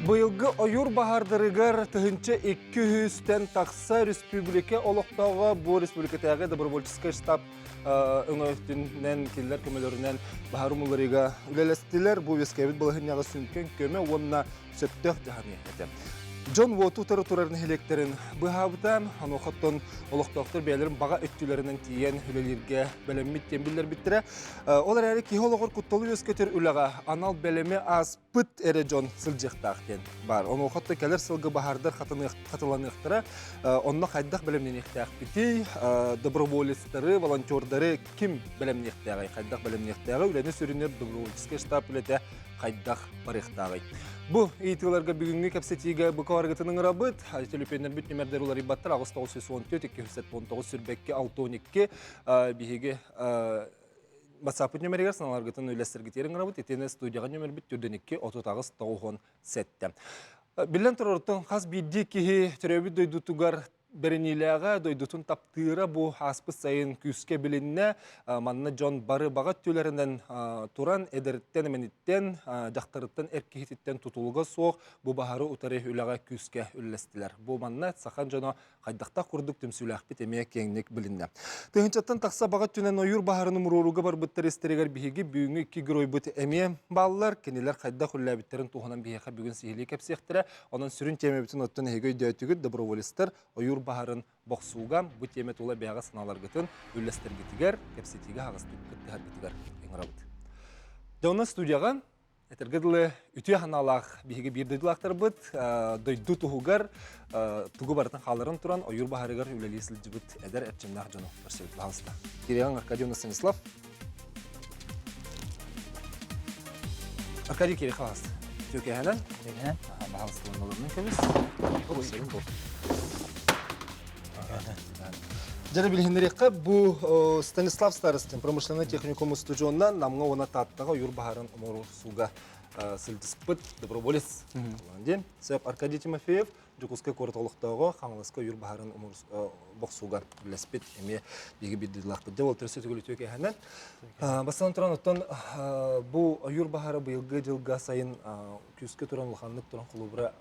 Быйылгы ойур бахардырыгар тыгынча 200-тен тақса республика олықтауға бұл республикатағы добровольческий штаб өңөftүнен келдер көмөлөрүнен бахарумуларыга үлелестилер. Бұл вескебит балығынyağı сүнкен көмө онна сөттөх жаханы еті. Джон Воту тұры-тұрарын хелектерін бұхабытан, ануқаттан олықтақтыр бәлерін баға өттілерінен тиен үлелерге бәлемметтен білдер біттірі. Олар әрі кейхолығыр құттылы өскетер үліға анал бәлеме аз пыт әрі Джон сылжықтақтен бар. Ануқатты кәлер сылғы бағардар қатыланықтыры, онына қайдақ бәлемнен ектәқ бітей, доброволецтері, волонтердары кім бәлемнен ектәғай, қайдақ бәлемнен ектәғай, үләні сөрінер добровольческий штаб үләті қайдақ барықтағай. Бұл ейтілерге бүгінгі кәпсетіге бұқаварғытының рабыт, телепенер бүт немердер олар ибаттар, ағыз 914-219 сүрбекке 612 бігеге басапыт немерегер саналарғытын үйлестіргетерін рабыт, етені студияға немер бүт түрденекке 30 ағыз 9 сәтті. Білен тұрырттың қаз бейді кеге түребі дөйдутуғар Берениләгә дойдутун таптыра бу аспыс сайын күскә билинне манна Джон бары багат түләреннән туран эдерттен мениттен жактырыттан эркехиттен тутулуга соқ бу бахары утары үләгә күскә үлләстиләр. Бу манна сахан Джона кайдакта курдук төмсүләх битемә кеңник билинне. Тыгынчаттан такса багат түнән ойур бахарының муруруга бар биттер истерегер биһиги бүгүнгү 2 герой бит эме баллар кенелер кайда хулла биттерин туһунан биһиха бүгүн сихили кепсехтере онан сүрүн теме бүтүн оттан хегей дөтүгү доброволецтер ойур бахарын боқсуға бұ теме тола бияға сыналар гытын үлләстергетігер, кепсетіге ағыстық күттігер гетігер еңірабыд. Дауна студияға әтергеділі үтіе ханалақ бейге бірдейділақтар бұд, дойду тұғығар, тұғы барытын қаларын тұран, ойыр бағарығар үлелесіл жібіт әдер әрчімнақ жону бірсебет бағылысына. Кереған Аркадий Станислав. Аркадий кере қаласты. Төке әнен? Бағылыстылың оларының көмес. Жары білгендерекке бұл Станислав Старостин промышленный техникум студионнан намға оны таттаға үйір бағарын ұмыру суға сілдіспіт доброволец. Сөп Аркадий Тимофеев жүкізгі қорталықтауға қаңылысқа үйір бағарын боқсуға білеспет әме бегі беділақ бұдды. Ол түрсі түгілі төке әнен. Бастан тұран ұттан бұл үйір бағары бұйылғы жылға сайын күске тұран ұлғандық тұран құлыбыра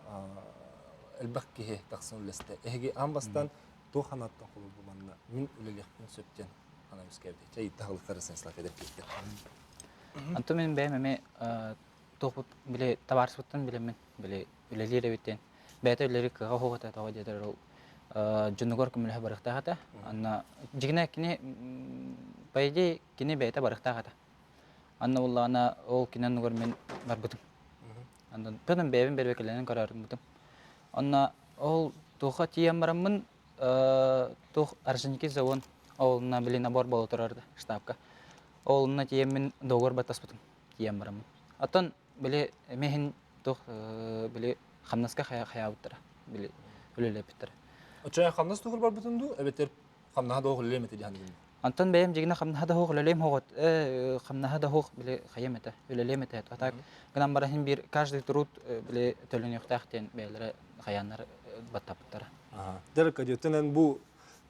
әлбәқ кеге тақсын үлесті. Әге аң бастан тоқ қанаттан қолы бұлманына мен үлелектің сөптен қана өскәбді. Жай тағылық қарасын слап едіп кетті. Антон мен бәймеме тоқпыт біле табарсыптан білемен біле үлелер өттен. Бәйті үлелері кыға хоғыта тауа дедер ол жүнігор күмілі барықтағата. Анна жігіне кіне бәйде кіне бәйті барықтағата. Анна олағына ол кінен нүгөр мен бар бұтым. Төнім бәйбін бербекелерінің қарарын бұтым. Анна ол тоқа тиен барамын тоқ аршынеке завон олына біле набор болу тұрарды штабқа. Олына тиемін доғыр баттаспытым тиен барамын. Аттан біле мехін тоқ біле қамнасқа қаябыттыра, біле үлелепіттіра. Очая қамнас тоғыр бар бұтынду, әбеттер қамнаға доғыр үлелеметі дегенде білді? Антон бәйім жегіне қамнаға да хоқ үлелем хоғыт, қамнаға да хоқ біле қаяметі, үлелеметі. Атақ гынан барахын бір каждый труд біле төлін еқтақтен бәйлері қаянлар баттапыттыра. Дәрік әдеттенен бұл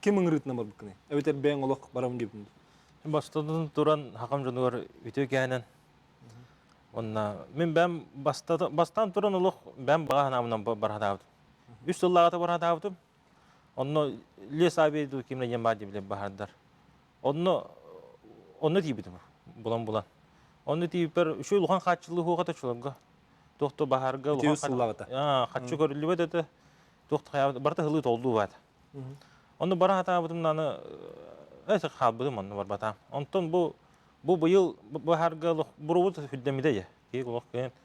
кем ұңырытына бар бұқыны? Әбеттер бәйін олық барамын кепінді? Бастадың тұран хақам жонығыр өте кәйінен. Мен бәм бастан тұран олық бәм баға ханамынан барады ауды. Үш жыллағаты барады ауды. Оны лес абейді кемлеген бар деп бағардар. Оны дейбіді бұлан. Оны дейбір үші ұлған қатшылы хоғата чулымға. Тоқты бағарға қатшы көрілі бәді. Тоқты қаябыды, барта хылы толду бады. Оны бара хата бұдымнаны әсі қалбыдым оны бар батам. Онтон бұл бұйыл бағарға бұруыд хүлдемеді е. Кейк олық кейін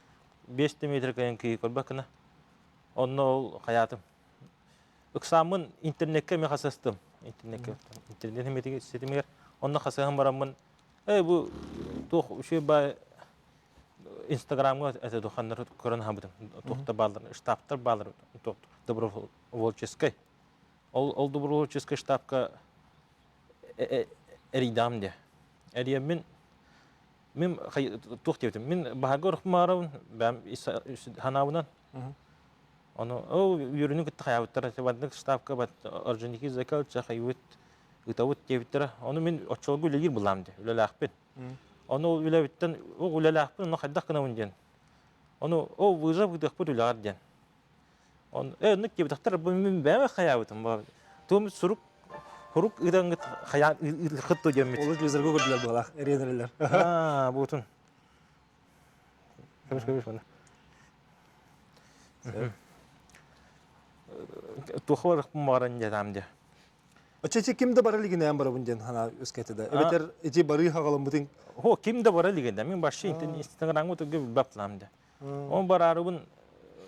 5 метр кейін кейк көрбәкіні. Оны ол қаятым. Үксамын интернетке мен қасастым. Интернет еметеге сетімегер. Оны қасағын барамын. Бұл тоқ үші бай Инстаграмға әзі дұқандар көрін хабыдым. Тоқта балыр, штабтар балыр. Добровольческий. Ол добровольческий штабқа әрейдам де. Әрия мен тоқ дептім. Мен бағағы ұрқым арауын, бәм ханауынан. Оны үйірінің күтті қаябыттар. Бәдінік штабқа бәд оржынекі закал чақайуыт, ұтауыт дептірі. Оны мен отчолғы үлелер бұлам де, үлелі ақпен. Onu ülevitten o ulelahpın no haddakna unjen. Onu o vıza bıdık bu ülar den. Он нөк кебдактар бу мен бәме хаябытым ба. Том сурук хурук ыдан гыт хая хытты жемит. Олар телевизорга көрдүлөр була, эренелер. Бутун. Көмүш мына. Тухвар маран жадамды. Очече кимде бара лигине амбара бунден хана өскетеде. Эбетер эти бары хагалым бутин. Хо кимде бара лигенде мен башы инстаграмга төгө баптламды. Он барарыбын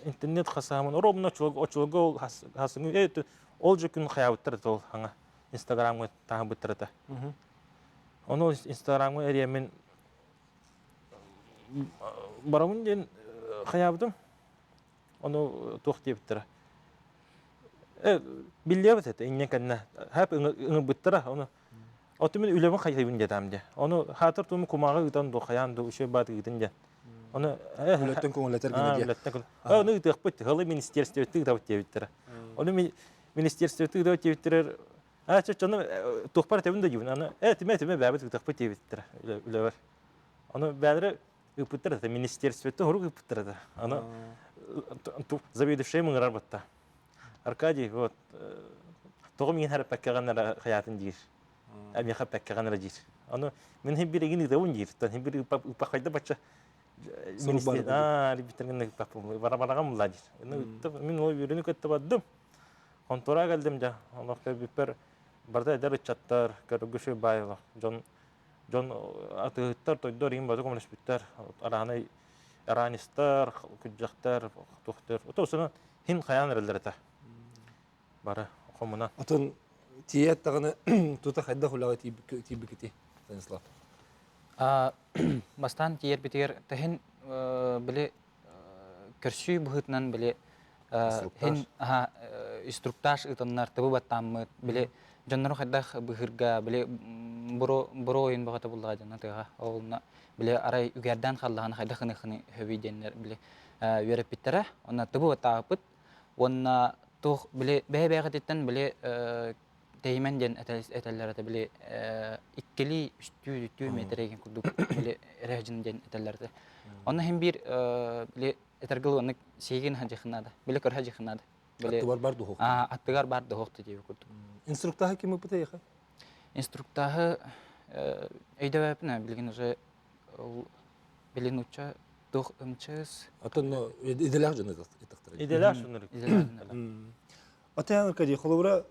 интернет хасамын робно очулго хасың ол жүкүн хаябыттыр тол хаңа инстаграмга тагыбыттыр та. Оны инстаграмга эремен барамын ден хаябдым. Оны токтептир. Билебет эте инне канна хап ынгыбыттыра оны отумен үлеме хайыбын жадамды. Оны хатыр туму кумага ыдан до хаянды үше баты гидинде. Оны Үлөттөн көңүлөтөр гине. Оны тыгпыт хылы министерство тыгдап тебиттер. Оны министерство тыгдап тебиттер. Чөчөны тохпар тебинде жибин. Аны теме бабыт тыгпыт тебиттер. Үлөбөр. Оны бәдре ыпыттыр да министерство торук ыпыттыр да. Аны заведующий мыңрар батта. Аркадий вот тогы мен харап паккаганнар хаятын дир. Ами хап паккаганнар дир. Аны мен хем бирегин да ундир. Тан бир упакайда бача министр ребяттерген папа барабараган муладир. Мен ой үйрөнүп кетип бардым. Онтора келдим да. Аллахка бипер барда эдер чаттар, көргөшө байла. Жон атыттар тойдор им базы коммуниспиттер, аранистар, күжжактар, тохтор. Отосуна хин каян элдерте. Бара комуна. Отон тиет тагыны тута хайда хулага тибикити. Станислав. Бастан тиер битер тахин биле көрсүй бухытнан биле хин инструктаж ытыннар табы баттаммыт биле жоннор хайдах быхырга биле буро ин багата булга жана тыга олна биле арай үгәрдән халлаган хайдахыны хөвиденнер биле вереп биттере онна табы баттапыт онна тох биле бәбәгәтеттән биле Теймен ден этелләрдә биле иккели 300 метреген курдук биле рәҗин ден этелләрдә. Аны һәм бир биле этергел аны сейген хаҗихнада. Биле көр хаҗихнада. Биле Аттыгар бар духук. Аттыгар бар духукты дип курдук. Инструктажы ким ыпыта яха? Инструктажы әйдәвәпне билген уже билен уча дух ымчыз. Атын иделәр җаны итәктер. Иделәр шуныр. Атаян Аркадий, холовра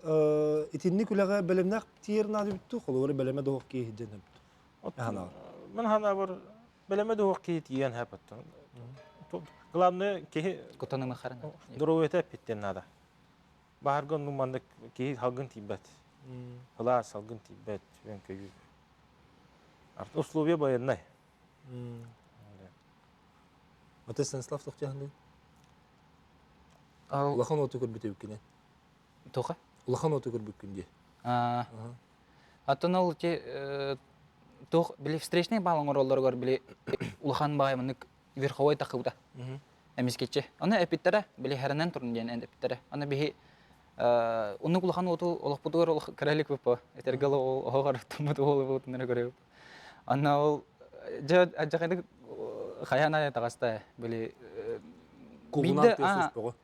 итинни күләгә белемнәк тиер нады битту, холовра белеме дохок ки җенем. Ана. Мен хана бар белеме дохок ки тигән хәпәт. Главное ки Котаны махаран. дөрөвәтә биттен нада. Барган нуманда ки халгын тибет. Хала салгын тибет мен көй. Арт условия баяннай. Ата Станислав тохтяхны. Ал Улахан оты көрбүтө бүккене. тоха. Улахан оты көрбүккенде. Атын ол те тох биле встречный балың роллар биле улахан баймынык верховой такыуда. Эмискече. Аны эпиттере биле херенен турун ден эпиттере. Аны бихи уны улахан оту олохпутугар олох кралик бупа. Этергалы ол огар тумут ол бутнера көрөп. Аны ол ажаганы хаяна тагаста биле Кулунан төсөс бого.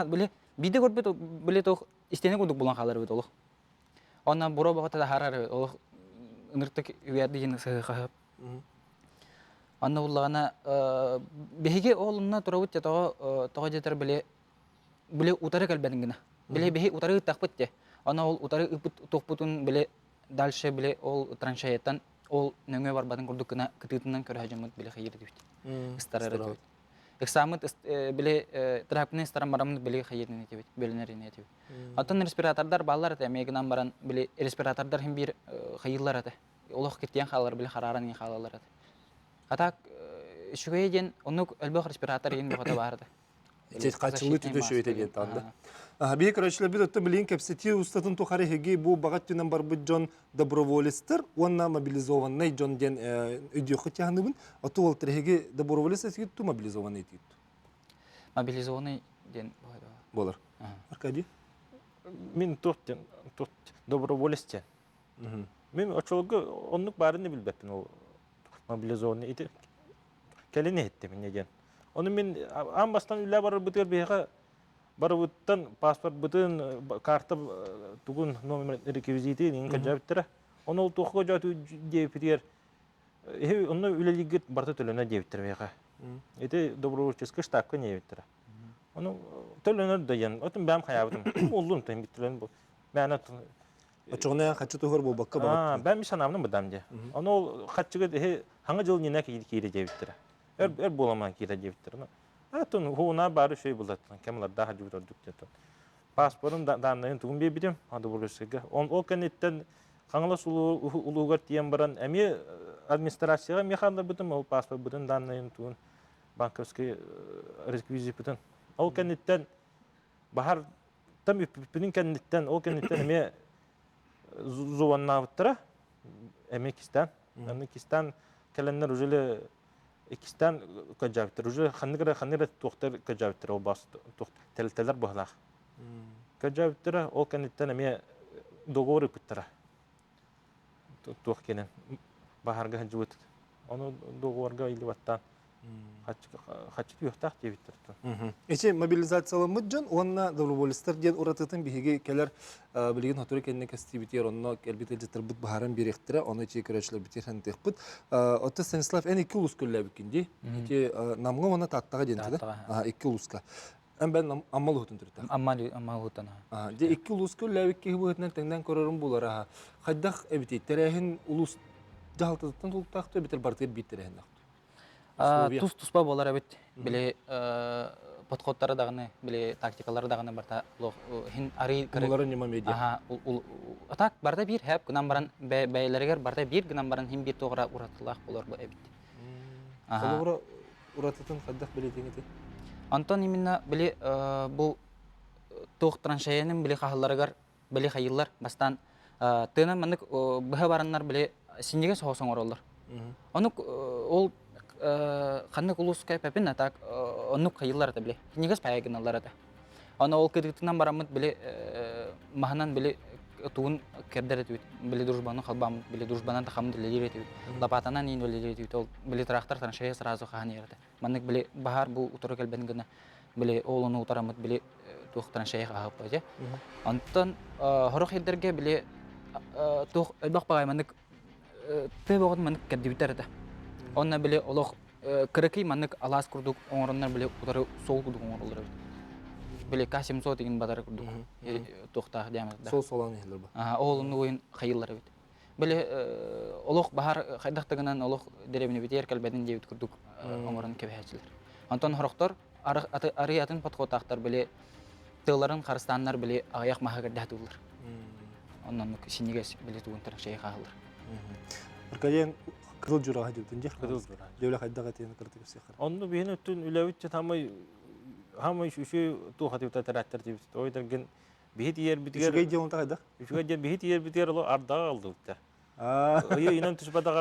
Биле биде көрбөт биле тох истене курдук булган халар бит олох. Аны бура багата да харар олох ыныртык үядди жин сыгып. Аны уллагана беге олунна турабыт тога жетер биле утары калбедин гына. Биле беге утары такпыт те. Аны ол утары ыпыт токпутун биле дальше биле ол траншаяттан ол нөңө барбадын курдук гына кытытынан көрө хажымыт биле хайыр дибит. Старары. Экзамен биле трапны старам барамны биле хайырны дибит. Белнерин дибит. Атын респиратордар баллар да мегнан баран биле респиратордар һәм бир хайырлар ата. Олох кеткен халар биле харараны халалар ата. Атак шугейден онук элбох респиратор ин бохата барды. Тет качылы түдө шөйте ден танда. Бие көрөчлөр бир өттө билин кепсети устатын тухары хеги бу багаттынан бар бу жон доброволецтер, онна мобилизованный жон ден өдө хытяхныбын, ату ол трехеги доброволецтер ту мобилизованный тит. Мобилизованный ден Болар. Аркадий. Мен тот доброволецтер. Мен очолго оннук барын билбеппин ол мобилизованный ити. Келене этти мен деген. Onu men an bastan ülle barır biter beha barıbıttan pasport bütün kartı tugun номер rekviziti nin kajabtira. Onu ol toxu jatı deyiptir. Onu üleligit barta tölene deyiptir beha. Ete добровольческий штабка не deyiptir. Onu tölene dayan. Otun ben hayatım. Oldum tem bittilen bu. Ben Açığına kaçı tuhur bu bakka barat. ben bir sanamdım bu damca. Onu kaçıgı hangi jıl yine kiydi deyiptir. Bulaman kiydi deyiptir. Atın huuna barı şey bulatın. Kemler daha cüvdürdük dedim. Pasporun danlayın tuğun bir birim. Adı burasıga. O kanetten kanılas uluğar diyen baran emi administrasiyaga mekanda bütün o paspor bütün danlayın tuğun bankovski rekvizit bütün. O kanetten bahar tam bütün kanetten o kanetten emi zuvanna bıttıra. Emekistan. Emekistan kalenler üzeri İkistan kajabtır. Уже ханныгра тохтар кajabtır o bas telteler bahlar. Kajabtır o kanitten ame dogoru kuttara. Tohkenen baharga hajut. Onu dogorga ilvattan. Хачыт юктак дебиттер. Эче мобилизацияланмыт жон, онна добровольцтар ден уратытын биһиги келер билген хатуры кенне касти битер, онно келбите жытыр бут баһарын беректире, оны эче көрөчлөр битер хантык бут. Отто Станислав эни 2 улус көллөбү кинди. Эче намга оны таттага дентиде. 2 улуска. Ben ammal hutun turta. Ammal hutun. De 2 улус көллөбү ки хутнан теңден көрөрүм булар. Кайдах эбити терехин улус жалтыттан тултакты битер бартыр битерехин. Туспа болар бит. Биле подходтары дагыны, биле тактикалары дагыны барта хин ари Булары нема медиа. Ага, атак барда бир хәп гынан баран бәйләргә барда бир гынан баран хин бир тогра уратылак булар бу бит. Ага. Уратытын кайдах билетеңете. Антон именно биле бу тох траншеянын биле хахалларыгар биле хайыллар бастан тына мындык быха бараннар биле синеге соосоң ороллар. Аны ол ханны кулускай пепин атак онук хайыллар да биле. Синегес паягыналар да. Аны ол кедиктен барамыт биле маханан биле туун кердерет бит. Биле дружбаны халбам, биле дружбанан да хамды лелерет бит. Лапатанан ин лелерет бит. Ол биле трактор траншея сразу ханы ярды. Мандык биле бахар бу утуру келбен гына биле олуну утарамыт биле тух траншея хап баҗа. Антон хорох хилдерге биле тух элбак багай мандык тебогын мандык кедибитер да. Онна биле олох кырыкый мандык алас курдук оңороннар биле утары сол курдук оңоролор. Биле К700 деген бадар курдук. Тухта диаматта. Сол солан элер бу. Олуну ойын хайыллар бит. Биле олох бахар хайдактыгынан олох деребине битер келбедин дебит курдук оңорон кебехчилер. Антон хороктор ариятын подходтактар биле тылларын Карстаннар биле аяк махагыр датулар. Оннан синегес биле тугунтар шей калыр. Аркадиян кырыл журага жүрдүн же? Кырыл журага. Жөлө хайдага тен кыртып сехар. Onu beni ötün ülevitçe hamay şu tuğhatı taraftar diye oydargen bihit yer bitiger. Üçüge de onta hayda. Üçüge bihit yer bitiger o arda aldı bitti. İnan tuşbada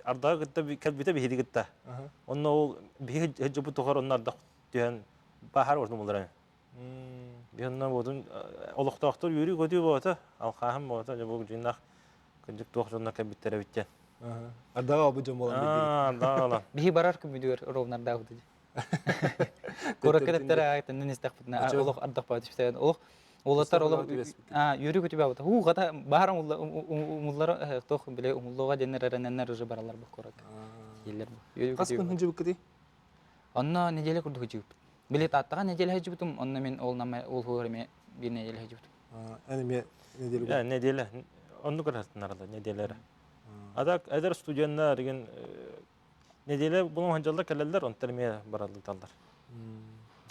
arda gitti kalbite bihit gitti. Onu o bihit hecbu tuğar onlar da diyen bahar ordu mular. Diyenler bodun oluktaktır yürü götü bota al kahım bota bu cinnak küçük tuğjunna kalbitere bitti. Arda abı jom bolan Arda alan. Bihi barar ki biliyor rovnar dağıdı. Koraketler ayetten istakfitna oluk ardak payı işte oluk olatar oluk yürü götü bavta. Hu gata bahar umullar toh bile umulloga jennerenenler ucu baralar bu korak. Yeller bu. Yürü Kaç gün hınjı bıkkıdı? Onna necele kurdu hıcı. Bile tattaga necele hıcı butum onna men ol nama ol horme bir necele hıcı butum. Yani me nedeli bu. Ya nedele. Onu kadar narada nedelere. Adak eder stüdyenler gen nedele bunun hanjalda kelleler on termiye baralı tallar.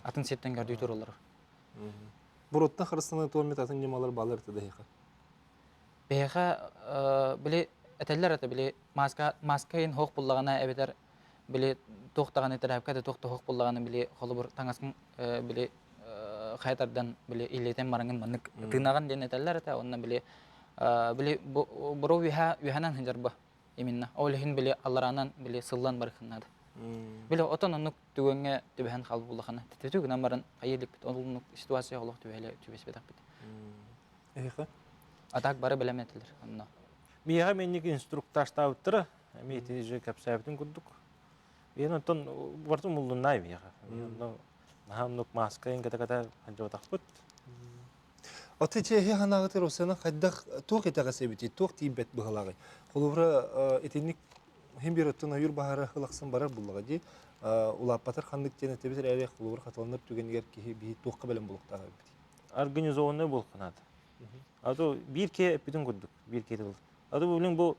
Atın setten gördüğü torullar. Burottan Kırgızistan'da tormet atın nemalar bağlar da heka. Beha bile eteller ete bile maskayn hoq bullagana ebeder bile toqtagany tarapka da toqta hoq bullagany bile holubur tangasın bile haytardan bile illeten marangın manık tığnagan den eteller ete onna bile bile buru vihanan hınjarba eminna olhin bile allaranan bile sıllan barkınnadı. Bile otonunuk tügenge tübehen hal bullagana tetüg namaran ayırlık bit onunuk situasiya olaq tübele tübes bedak bit. Heka. Atak bara bilemetiler onna. Miha mennik instruktaş tavtırı. Miyeti kapsayıptın kurduk. Мен онтон бартын муллуннай бияга. Наханнук маска ингата ханжатакпыт. Аты чехи ханагытыр осана хайдах тук этага себити, тук тибет быгалагы. Холура этинник хем бир оттон аюр бахара хылаксын барар буллага ди. Улаппатыр хандык тене тебитер әрек холура хаталанып түгенигер кихи би туққа белем булуктага бити. Организованный болқанады. Ады bir ке бүтін күрдік, bir ке дыл. Ады бұл бұл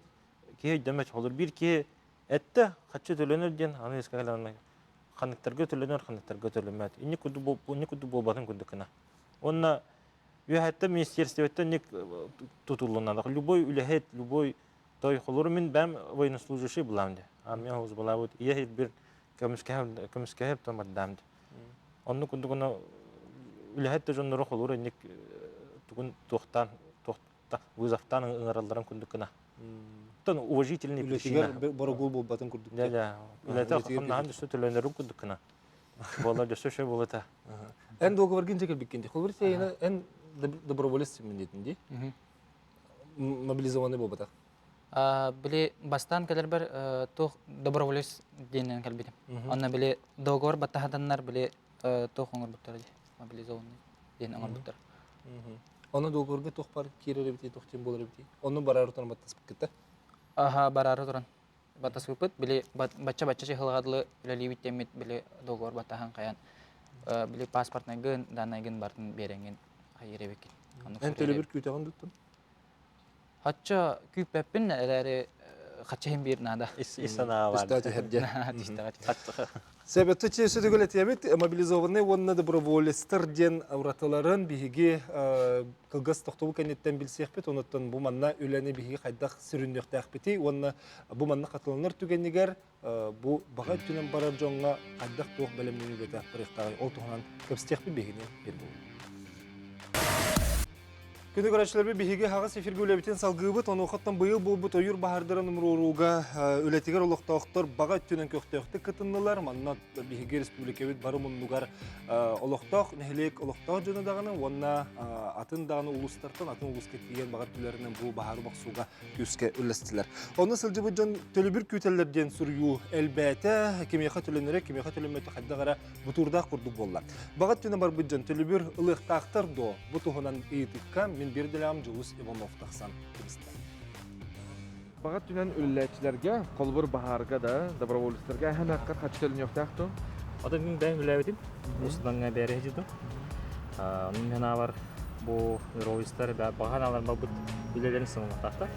ке демек olur. Bir ке әтті қатшы төленер ден, аны еске қаланмай. Қанықтарға төленер, қанықтарға төленмеді. Инне күрді бұл батын күрдік кіна. Онна өйәтті министерстветті не тұтылынады. Любой үләхет, любой той қолыры мен бәм военнослужащий бұламды. Армия хоз бұла бұд. Ие бір көміскәйіп томаддамды. Онны күрді күні үләхетті жонлары қолыры не түгін тоқтан, вызовтан ыңыралдарын күндік кіна. Тон уважительный причина. Үлетигер борогул бол батын күрдік. Да. Үлеті қақымнаған түсі төленері күндік кіна. Болар жасы шөй болыта. Ән доғы барген жекер беккенде. Қолбір сейіні ән доброволец міндетінде. Мобилизованный бол батақ. Біле бастан кәлер бір тоқ доброволец дейінен кәлбедім. Онна біле доғыр баттахаданнар біле тоқ оңыр бұттар де. Мобилизованный дейін оңыр бұттар. Оны доғырға тоқ бар керер бітей, тоқтен болар бітей. Оны барар ұтан баттас бұт Аха, барары тұран. Батас көпіт, біле бача-бача чехылғадылы үләлі біттемет біле доғыр баттахан қаян. Біле паспортнай гын, данай гын бартын беренген қайыр ebekкен. Ән төлі бір күйтаған дүттін? Хатча күйп әппін, әләрі хатчайын бір нада. Исана бар. Үстәті хәрде. Аттығы. Себетті чесі дүгілет ебет, мобилизованный онна доброволецтер ден ауратыларын бігі кылгас тоқтову кәнеттен білсек бет, оныттан бұл манна үләне бігі қайдақ сүріндіқті әқпеті, онна бұл манна қатылыныр түгенігер, бұл баға түнен барар жоңға қайдақ тоқ бәлемнені беті біріқтағы ол тұғынан көпстек бі бігіне бер бұл. Күні көрәшілербі бігі хаға сефергі үләбітен салғыбыт, оны оқыттан бұйыл бұлбыт ойыр бағардырын ұмыруға үләтігер олықтауқтар баға түнен көқтеуқті кытыннылар. Манна бігі республикабет бары мұнлуғар олықтауқ, нәхілек олықтауқ жөні дағаны, онна атын дағаны ұлыстартын, атын ұлыс кеттеген бағар түлерінен бұл бағары бақсуға күске үлістілер. Оны сылжыбы жон төлібір күйтелерден сүрю әлбәті, кемеға төленері, кемеға төленметі қайдағара бұтурда құрдық болла. Баға түні бар бұджан төлібір ұлықтақтар до бұтуғынан ейтікка мен берділям Жұлыс Иванов тақсан кірісті. Бағат түнен үліләтчілерге, қолбыр бағарға да, доброволецтерге ән аққар қачтелін yoқтақты? Ода мен бәйін үләбетім. Осыданға бәрі жеді. Оның мен авар бұл ровистер баған алар ба бұд үлелерін сыңылықтақты.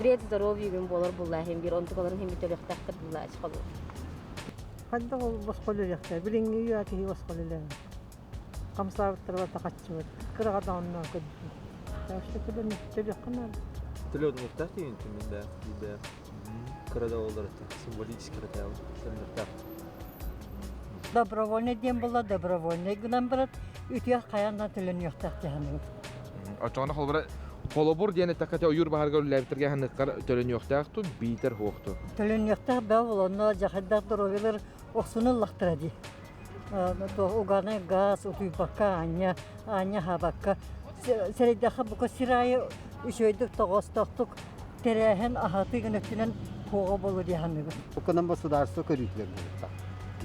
Вред здоровью им болар булла хем бир онту болар хем битер яктактыр булла ачкалу. Хадда ол басқолы якта билинги яки басқолы. Камсавтыр ва тақатчы. Кыргада онна көд. Ташты көдөн төбө кана. Төлөдің ұқтақ дейін түмінде, дейді кырада олар символически рытау, сәлміртақ. Добровольный дем була, добровольный гынан барат, үтіяқ қаяндан төлөн яқтақ дегенім. Ачағына қолбыра, қолыбыр дейін тақаты ойыр бағарға үләбітірге ханыққар төлөн яқтақты, бейтер хоқты. Төлөн яқтақ бәу олонна жақайдақ дұровелер оқсуны лақтырады. Уганы газ, утуйбаққа, аня хабаққа. Сәрейдаққа бұқа сирайы үшөйдік тоғыстақтық тәрәхін ахаты гөнөктінен қоға болу дегенім. Оконан государство көрүклөр болуп.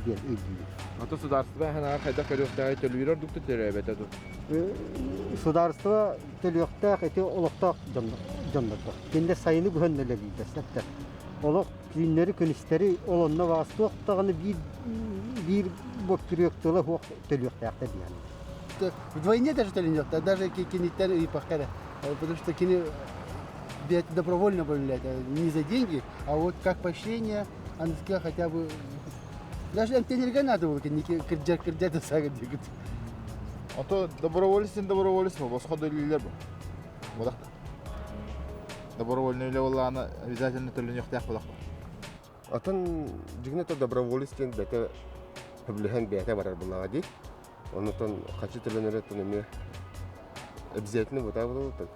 Ден үйдү. Ата сударство ханар қайда көрөқтағы төлөйрөр дүкті тәрәбет әді. Сударство төлөктак эти олоктак жонноток. Кенде сайыны гөннөлө бийдесеттер. Олок кинleri көнүстери олонна вастуктагыны бир боктүрөктөлө хок төлөктакта диян. Вдвойне даже төлөнөктө, даже киниттер и пахкара. Потому что кини это добровольно были, не за деньги, а вот как поощрение, английское хотя бы. Даже антенерга надо было, не кирджа сага дигит. А то доброволец, басқа дөлейлер бұл. Бодақта. Добровольный үлі олағына обязательно төлін yoқтақ болақта. Атын жигнето доброволецтен бете публихан бете барар булага ди. Онутон качы төлөнөрө төнөмө обязательно бота болот.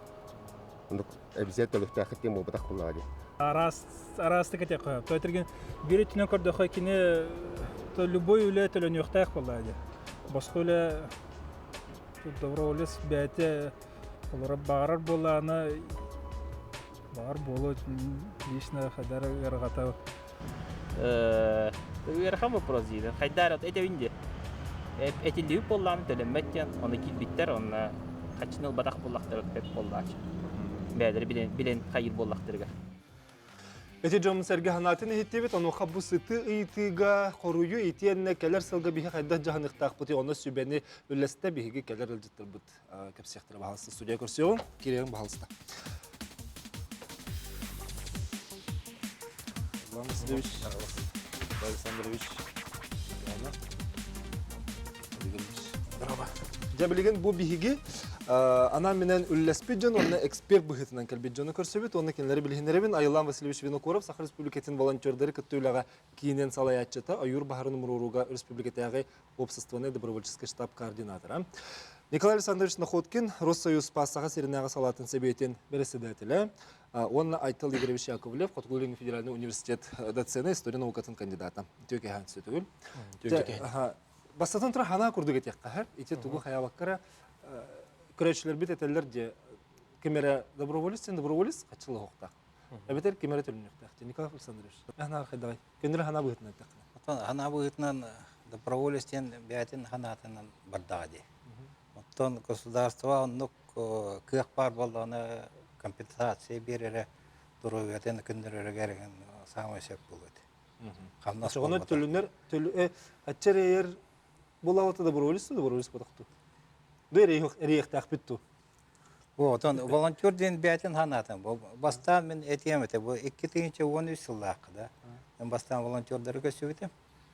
Ондук обязательно төлөктак тем болот булага ди. Арасты кете коюп. Тойтерген бири түнө көрдө хой кине то любой үле төлөн yoқтақ булады. Башка үле доброволец бете олар багарар буланы бар болот лично хадар ыргата Верхам вопрос дейді. Хайдар эте винде. Этилүү болланы төлөммөттен, оны килбиттер, оны качныл бадак боллактыр деп боллач. Бәдер билен хайыр боллактырга. Эти жомын сәрге ханатын ехеттебет, оны қабу сыты ыйтыға қоруyu итиенне кәлер сылға бихе қайда жағанықтақ бұты, оны сүбәні үлесті бихеге кәлер үлжеттір бұд көпсектірі бағалысы. Студия көрсеуің, керең бағалысыда. Иван Васильевич, Александрович, Жабілеген бұл бихеге ана менен үлләспет жон, оны эксперт бұхетінен кәлбет жоны көрсөбет, оны кенлері білгенеребін Айлан Васильевич Винокуров, Сахар Республикетін волонтердері күттіліға кейінен салай атчыта, Айур Бахарын Мұруруға Республикетяғы обществоны добровольческий штаб координатора. Николай Александрович Находкин, Россоюз пассаға серінәға салатын себетін береседателі. Онна Айтал Игоревич Яковлев, Котгулин федеральный университет доцент, история наукатын кандидата. Төке хан сөтігіл. Бастатын тұра хана күрдігі тек қағар, ете тұғы қаябаққара көрәтшілер бет әтелер де кемері доброволец қачылы хоқтақ. Әбетер кемері төлін өқтақ. Николай Александрович, әхна қайдағай. Көндірі хана бұғытын өттақ. Хана бұғытынан доброволецтен бәтін ханатынан бардағады. Оттан государство оннық күйік бар болғаны компенсация берері дұруветін күндірері кәрген самай сөп болады. Оны төлінер, әтчер әйер болағыты доброволец бұдақту. Дойр рейхтақ бітту. Волонтерден бәтін ханатын. Бастан мен әтеметі. 2013 жылдақы. Мен бастан волонтердері көсөбетім.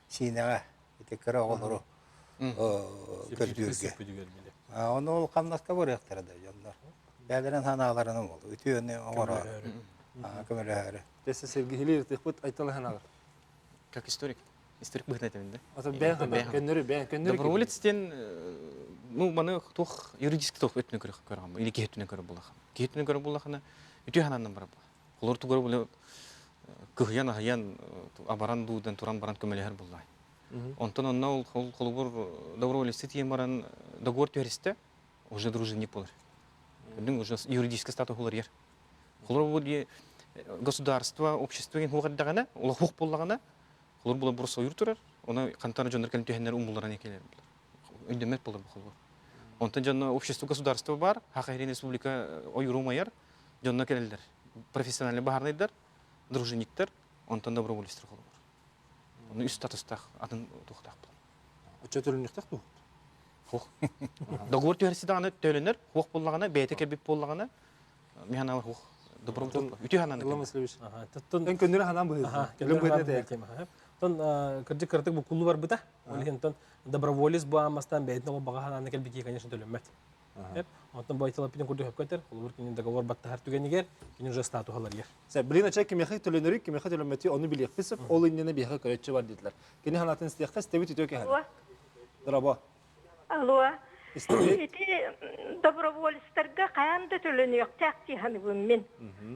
Синеға. Етекері олыру көздерге. Оны ол қамнасқа бұрықтырды. Бәдірін ханаларының ол. Үтіөне оңыры. Көмірі әрі. Десе Сергей Хилер бұд айталы ханалар. Как историк? Историк бұғын айтамын, да? Бән хана, көндірі. Доброволецтен, маны тоқ юридически тоқ өтіне көріғам, или кейтіне көрі болақын. Кейтіне көрі болақына үті ханандан бар бұл. Қолыр тұғыры бұл күхиян, ағаян, абаран дұудан тұран баран көмелер болай. Онтан онна ол қолыбыр доброволецті тием баран договор түйерісті, уже дружинник болыр. Көрдің, уже юридически статус болыр ер. Қолыр бұл государство, общество ген хуғаддағана, ол хуқ болағана, қолыр бұл бұрыс ойыр тұрар, оны қантаны жондар кәлін түйенлер ұмбыларан екелер болар. Өндемет болар бұл қолыр. Онтан жонна общество государство бар, Хақайрин республика ойырумайар, жонна кәлелер. Профессиональный бағарнайдар, дружинниктер, онтан доброволецтер қолыр. Оны үст статустақ, атын тұқтақ бұл. Өтче төлініктақ бұл? Хуқ. Договор түйерісі дағаны төленер, хуқ болағана, бәйті кәлбеп болағана, механалар хуқ. Үті хананы. Иллам Васильевич. Ön көндірі ханан бұғыз. Тон кырдык кырдык бу кулу бар быта. Олегентон доброволец бу амастан бәйтне бага хананы келбеки, конечно, төлөммәт. Онтон байтала пиден курду хөп көтер. Ул бүркинен договор батта һәр түгәнигер, кине уже статус алар ер. Сәб билин ача кимехи төлөнөрү, кимехи төлөмәти, оны билек бисеп, ол иннене бихе көрәтче бар дидләр. Кине ханатын истияхта стебит итөке хан. Драба. Алло. Ити добровольцтерге каянда төлөнөк тәкти ханы бу мен.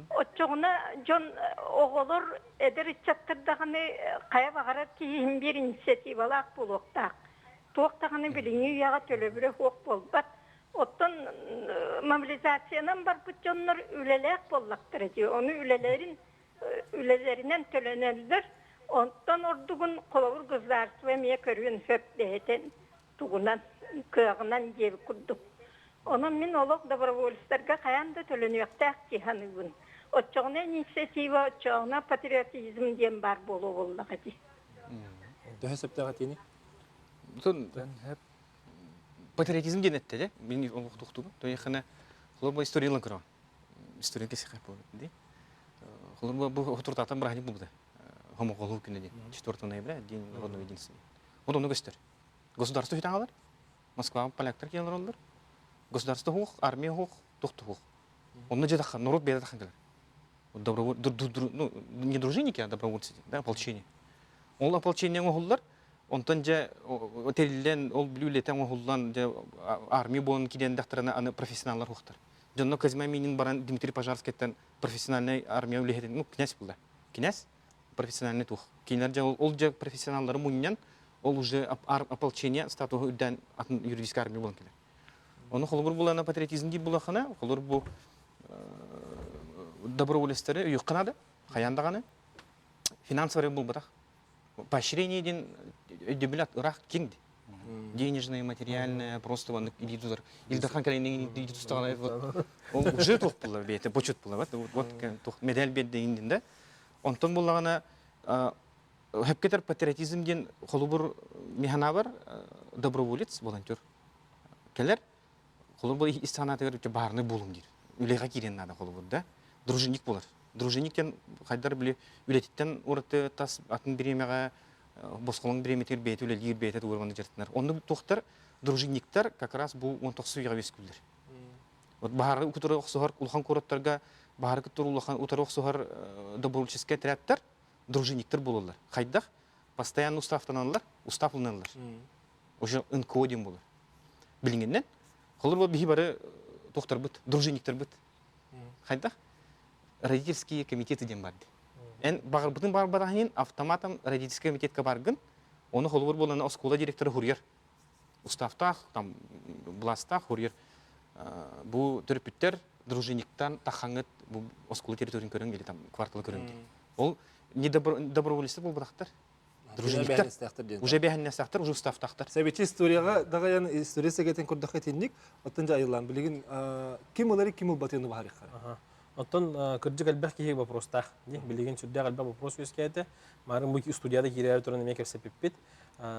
Отчогуна жон оголор эдер чаттырдаганы кая багарат кийин бир инициативалак болуктак. Токтаганы билиңи яга төлөбүрө хок болбат. Оттон мобилизациянан бар бу жоннор үлелек боллактыр ди. Оны үлелеринен төлөнөлдөр. Онтон ордугун коловур гыздарсы эме көрүн хөп дехетен тугунан кыгынан жер курдук. Onun min olaq добровольцтерге каянда төлөнөктәк киханыбын. Отчогына инициатива, отчогына патриотизм дем бар болу боллага ди. Дөһөсөптәгә тини. Сон патриотизм денетте, де? Мен оңуктукту. Тояхана хлоба историялан кыра. История кесе хап болду, ди. Хлоба бу отуртатан брахник булды. Хомоголу күнү ди. 4 ноября день народного единства. Вот он гостер. Государство хитагалар. Москва поляктар келер олар. Государство хук, армия хук, тухту хук. Он на джедахан, народ бедахан келер. Ну, не дружинники, а добровольцы, да, ополчение. Он ополчение оголлар, он тонже отеллен, ол блюлетен оголлан, армия болон киден дахтарына аны профессионаллар хуктар. Жонно Казимаминин баран Дмитрий Пожарскийтен профессиональный армия үлехетен, ну, князь булда. Князь профессиональный тух. Кинер же ол же профессионаллар муннян, ол уже ополчение статуы үдден атын юридическая армия болон келер. Оны холбур булана патриотизм дип булахана, холбур бу добровольцтары юкканады, хаяндаганы финансовый булбатак. поощрение ден дебилят рах кинг. Денежное, материальное, просто вон идут. Илдахан калинин идут стала вот. Он уже тух было, это почет было, вот тух медаль бед дегенден да. Онтон буллагана хепкетер патриотизм ден холубур механавар доброволец, волонтер. Келер холубур истанатыр баарны булум дир. Үлега кирен надо холубур да. Дружинник булар. Дружинниктен хайдар биле үлетиттен урты тас атын биремеге босқолың биреметер бейт үлелер бейт урганы жертнар. Онны тохтар дружинниктер как раз бу 19 суйга вескүлдер. Вот баары утуры оксохор улхан короттарга баары кутуру улхан утуры оксохор добровольческий отрядтар дружинниктер булалар. Хайдах постоянно уставтаналар, уставланалар. Уже инкодим булар. Билингенден холор бу бихи бары тохтар бит, дружинниктер бит. Хайдах родительские комитеты дем барды. Эн багырбытын барбаранин автоматом родительский комитетке баргын, оны холор боланы оскола директоры хурьер. Уставтах, там бластах хурьер. Бу төрпүттер дружинниктан тахаңыт бу оскола территориян көрөн или там кварталы көрөн. Ол не добровольцы бул бадактар. Дружинниктер уже беханнастактар, уже уставтактар. Себети историяга дагы история сегетен көрдөк этинник, оттон жайылан билген ким олар ким батыны бар ихара. Оттон кырдык албах киһи вопростах, ди билеген сүддә албах вопрос өскәтә. Марын бу студияда кирәр торын мекер сепиппит.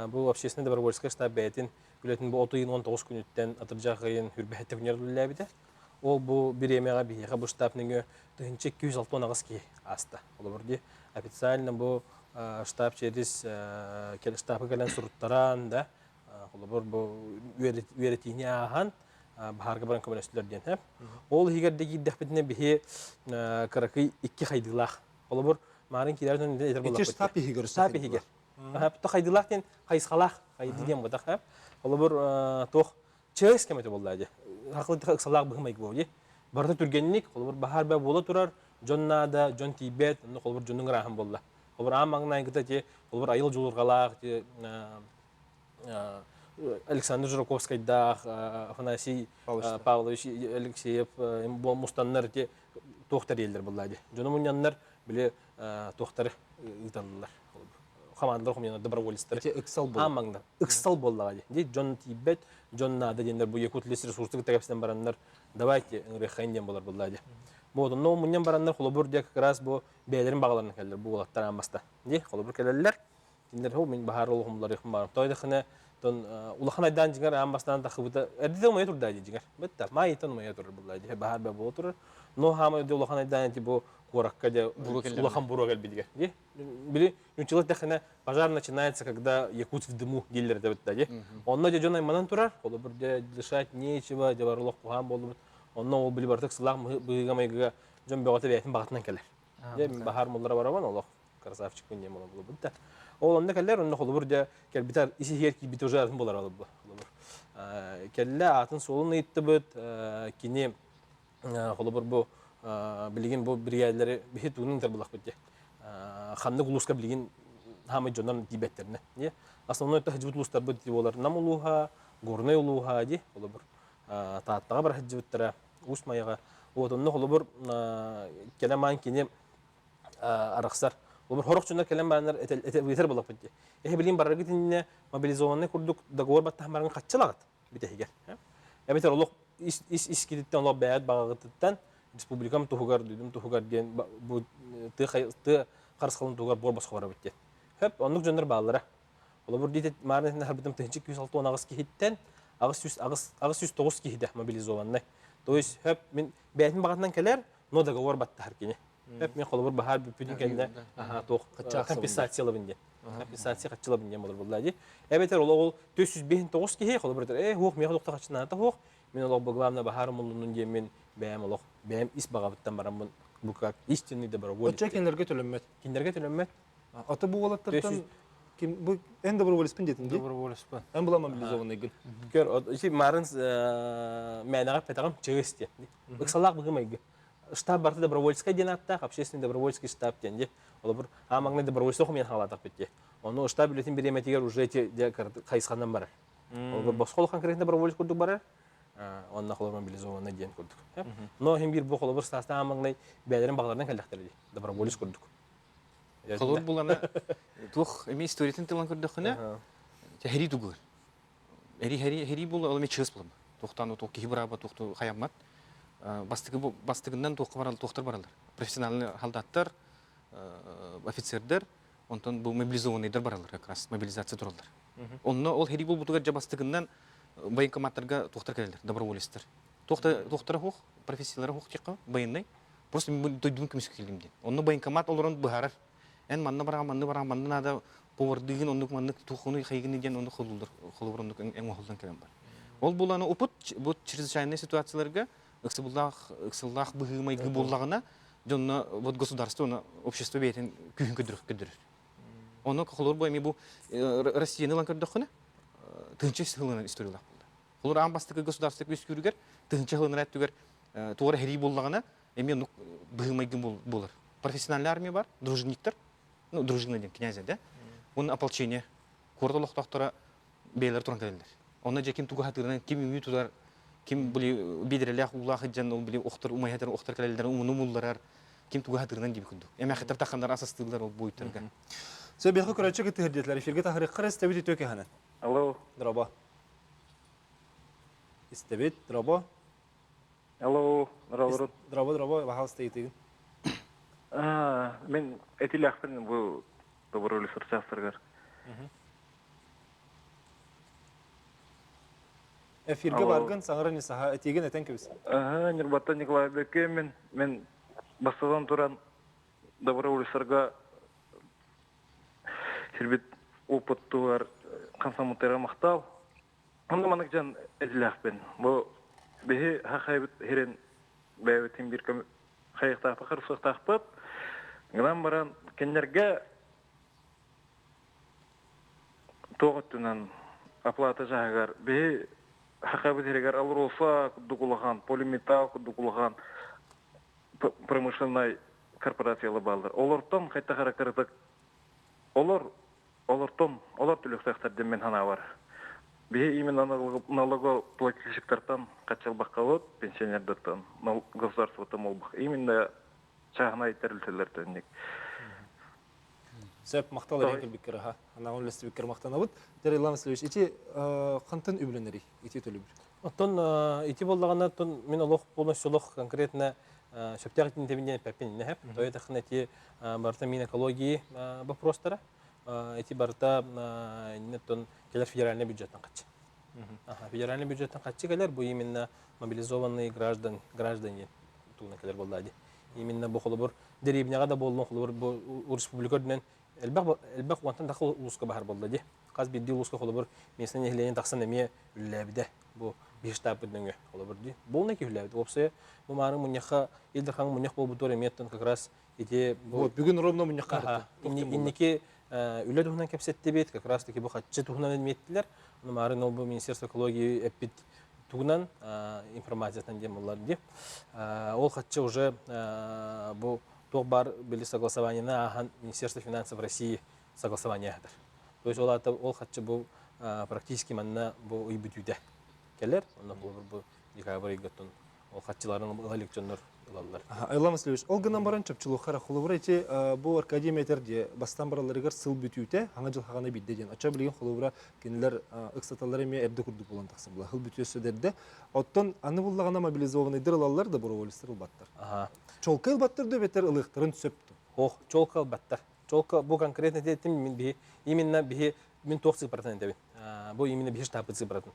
Бу общественный добровольческий штаб бәйтин үлетин бу 19 күнүттен атыржагын хүрбәһәтте күнәрләр бите. Ол бу биремега биһига бу штабның 206 ки аста. Ол бурди официально бу штаб через кел штабы гелен суруттаран да. Ол бур бу үеретине ахан баһарга баран коммунистлерден һәм. Ол хигердеги дәхбетне биһи каракый 2 хайдылах. Ол бур марын киләрдән әйтер булак. Итеш тапи хигер. Тапи хигер. Хәп хайдылахтен хайсхалах хайдидем бу да һәп. Ол бур тох чес кемете булды ди. Хаклы тыксалак быгымай бу ди. Барда түргенник, ол бур баһар бә була турар. Жоннада, жон тибет, ол бур жонның рахым булды. Ол бур амаңнан гыта ди, ол бур айыл жулургалак ди. Александр Жураковский да, Афанасий Павлович Алексеев, Мустаннар ди тохтар елдер булды ди. Жоны муняннар биле тохтар италлар. Командалар хумяна добровольцтер. Амаңдар. Иксал булды ди. Ди жон тибет, жоннада дендер бу якутлес ресурстык тагапсынан бараннар. Давайте рехайнден булар булды ди. Бу но муньян бараннар холобур ди как раз бу бейлерин багларын келдер бу булаттар амаста. Ди холобур келелер. Дендер ху мен бахар улхумлар ихм бар. Тойда хына тон улахан айдан жигер амбастан тахыбыта. Эрдиден мая турда ди жигер. Бетта майытын мая тур булды ди. Бахар бе бу тур. Но хама ди улахан айдан ди бу коракка ди улахан буру гел бидиге. Ди. Били нучилат дахна пожар начинается, когда якут в дыму дилер да бетта ди. Онно ди жонай манан турар. Холобур ди дышать нечего, ди барлык куган болду. Онно ол били бартык сылак быга майга жон беготы бетин багатынан келер. Ди бахар муллара барабан Аллах красавчик мен мола булду бетта. Ол онда келер онно холобур ди кел битар иси херки бит уже атын болар алып. Холобур. Келле атын солун итти бит кини холобур бу билген бу бриялары бит унун тер булак бит. Ханны гулуска билген хамы жондан дибеттерне. Ди. Основной тахҗибут лустар бит болар. Намулуха, горный улуха ди. Холобур. Тааттага бар хаҗибуттара усмаяга. Вот онно холобур келеман кини араксар. Олар хорокчунда келем баннар этер булак бит. Билген барагытынне мобилизованный курдук договор баттамарын катчылагат битегер. Бетер олох ис кидиттен олох бәят багыттан республикам тугар дидим тугар ген бу ты карсалын тугар бор баскара бит. Хеп онлук жондар баалара. Олар дит марнын харбитим 206 кихиттен агыс 109 кихиде мобилизованный. То есть хеп мен бәятын багатынан келер, но договор баттар кини. Hep men kolubur bahar bütün kendine toq kompensasiyalı binde. Kompensasiya kaçılı binde olur bulladı. Evet ol 459 ki kolubur hoq men toqta kaçına ta hoq. Men ol bu главное bahar mulunun yemin bəyəm ol. Bəyəm is bağabıttan baram bu как истинный доброволец. Отча кинлерге төлөнмөт. Кинлерге төлөнмөт. Ата бу болаттардан ким бу эн доброволец пендетин ди. Доброволец па. Эн була мобилизованный гын. Көр иши марын мәнәгә петагым чегесте. Иксалак быгымайгы. Штаб барты добровольческий денатта, общественный добровольческий штаб тенде. Ол бир амаңны добровольческий хумен халатак битте. Оны штаб билетин береметигер уже те кайсхандан бар. Ол бир босқол конкретно добровольческий курдук бар. Онна холор мобилизованный ден курдук. Но хем бир бу холор стаста амаңны бәлерин баглардан калдактырды. Добровольческий курдук. Колор булана тух эми историятын тылан көрдөкүнө. Хери дугур. Хери бул ал эми чыс булам. Тухтан тух кибраба тухту хаямат. Бастыгынан тухка барал тухтар баралар. Профессиональный халдаттар, офицердер, онтон бу мобилизованныйдар баралар как раз мобилизация туралар. Онно ол хери бул бутуга жабастыгынан военкоматтарга тухтар келелер, доброволецтер. Тухтар хук, профессиялар хук тикка военный. Просто мен дойдун кимис келгемден. Онно военкомат олорон быхарар. Эн манна барам нада повардыгын оннук манны тухуну хайгын ден онну холулдар. Холурондук эң холдан келем бар. Ол буланы опыт бу чрезвычайный ситуацияларга ыксыллах быгымай гыбуллагына жонно вот государство общество бетин күн көдүрүр. Оны холор бойми бу Россияны лан көрдөкүнө тынчы сылынан историялар булды. Холор амбастык государство күскүрүгөр тынчы сылынан аттыгөр туура хери буллагына эми быгымай гым булар. Профессиональный армия бар, дружинниктер, дружина ден князя, да? Он ополчение, курдалык доктора бейлер туран келдер. Оны же ким туга хатырынан ким үмү тудар, ким били бидирелях уллах жан ол били октор умайхатар октор келдер, умулларар, ким туга хатырынан дип күндү. Эми хатыр такандар асастылар ол бойторга. Сөбехи көрөчө кетирдитлер. Эфирге тахрик кырыс тебит төке хана. Алло. Дроба. Истебит, дроба. Алло, дроба. Дроба, бахал стоит. Мен этилахпен бу добролы сырчастыргар. Эфирге барган саңырын исаха этеген этен кебис. Нирбатта Николай Беке мен бастадан туран добролы сырга сирбит опыттуар кансамутера мактал. Анда маныкжан этилахпен бу бехи хакайбит херен бәйбетин бир кем хайыктапы кырсыктапып гынан баран кеннерге тоготтунан оплата жагар бе хакабы терегер алроса кудугулган полиметалл кудугулган промышленный корпорациялы балдар. Олортон кайта характердик олор түлөктактар мен хана бар. Бе именно налогоплательщиктардан качылбакка болот, пенсионердерден, государствотон болбак. Именно чагына итерилселерден. Сөп мактал эрекел бикер ха. Анагын лесте бикер мактанабыт. Терилам Васильевич, ити кантын үблөнери, ити төлүбүр. Оттон ити боллагана тон мен олох полностью конкретно шептягын тебинен пепин нехеп. Тоета хнети барта мин экологии вопростара. Эти барта нетон келер федеральный бюджеттен качы. Федеральный бюджеттен качы келер бу именно мобилизованные граждане туна келер болдади. Именно бу холобур дерибнега да болдун холобур бу республикадын элбак вантан дахыл улуска бахар болдади. Каз бидди улуска холобур месен эхлеген таксан эме үлләбиде бу биштап биднеге холобур ди. Болна ки үлләбиде. Опсе бу мары муньяха илдерхан муньях болбу тор эметтен как раз эти бүгүн ровно муньяха. Инники үле тухнан кепсетти бит, как раз таки бу хатчы тухнан эметтилер. Мары нобу министерство экологии эпит тугнан информациятан дем булар ди. Ол хатчы уже бу бар были согласования на Министерство финансов России согласования. То есть ол хатчы бу практически манна бу үйбүтүдө келер. Онда бу декабрь гатон ол хатчыларын электроннор алалар. Айлам Васильевич, ол гынан баран чапчылык хара холубур эти бу академиятерде бастан бараларыгар сыл бүтүүтө аңа жыл хагана бидде ден. Ача билген холубура кенелер ыксаталар эме эрде курдук болгон таксы була. Хыл бүтөөсө дерде. Оттон аны буллагана мобилизованный дыралалар да добровольцтер баттар. Чолка баттар дөбетер ылыктырын сөптү. Ох, чолка баттар. Чолка бу конкретно детим мен именно бихи мен 90% дебин. Бу именно бихи штабы цифратын.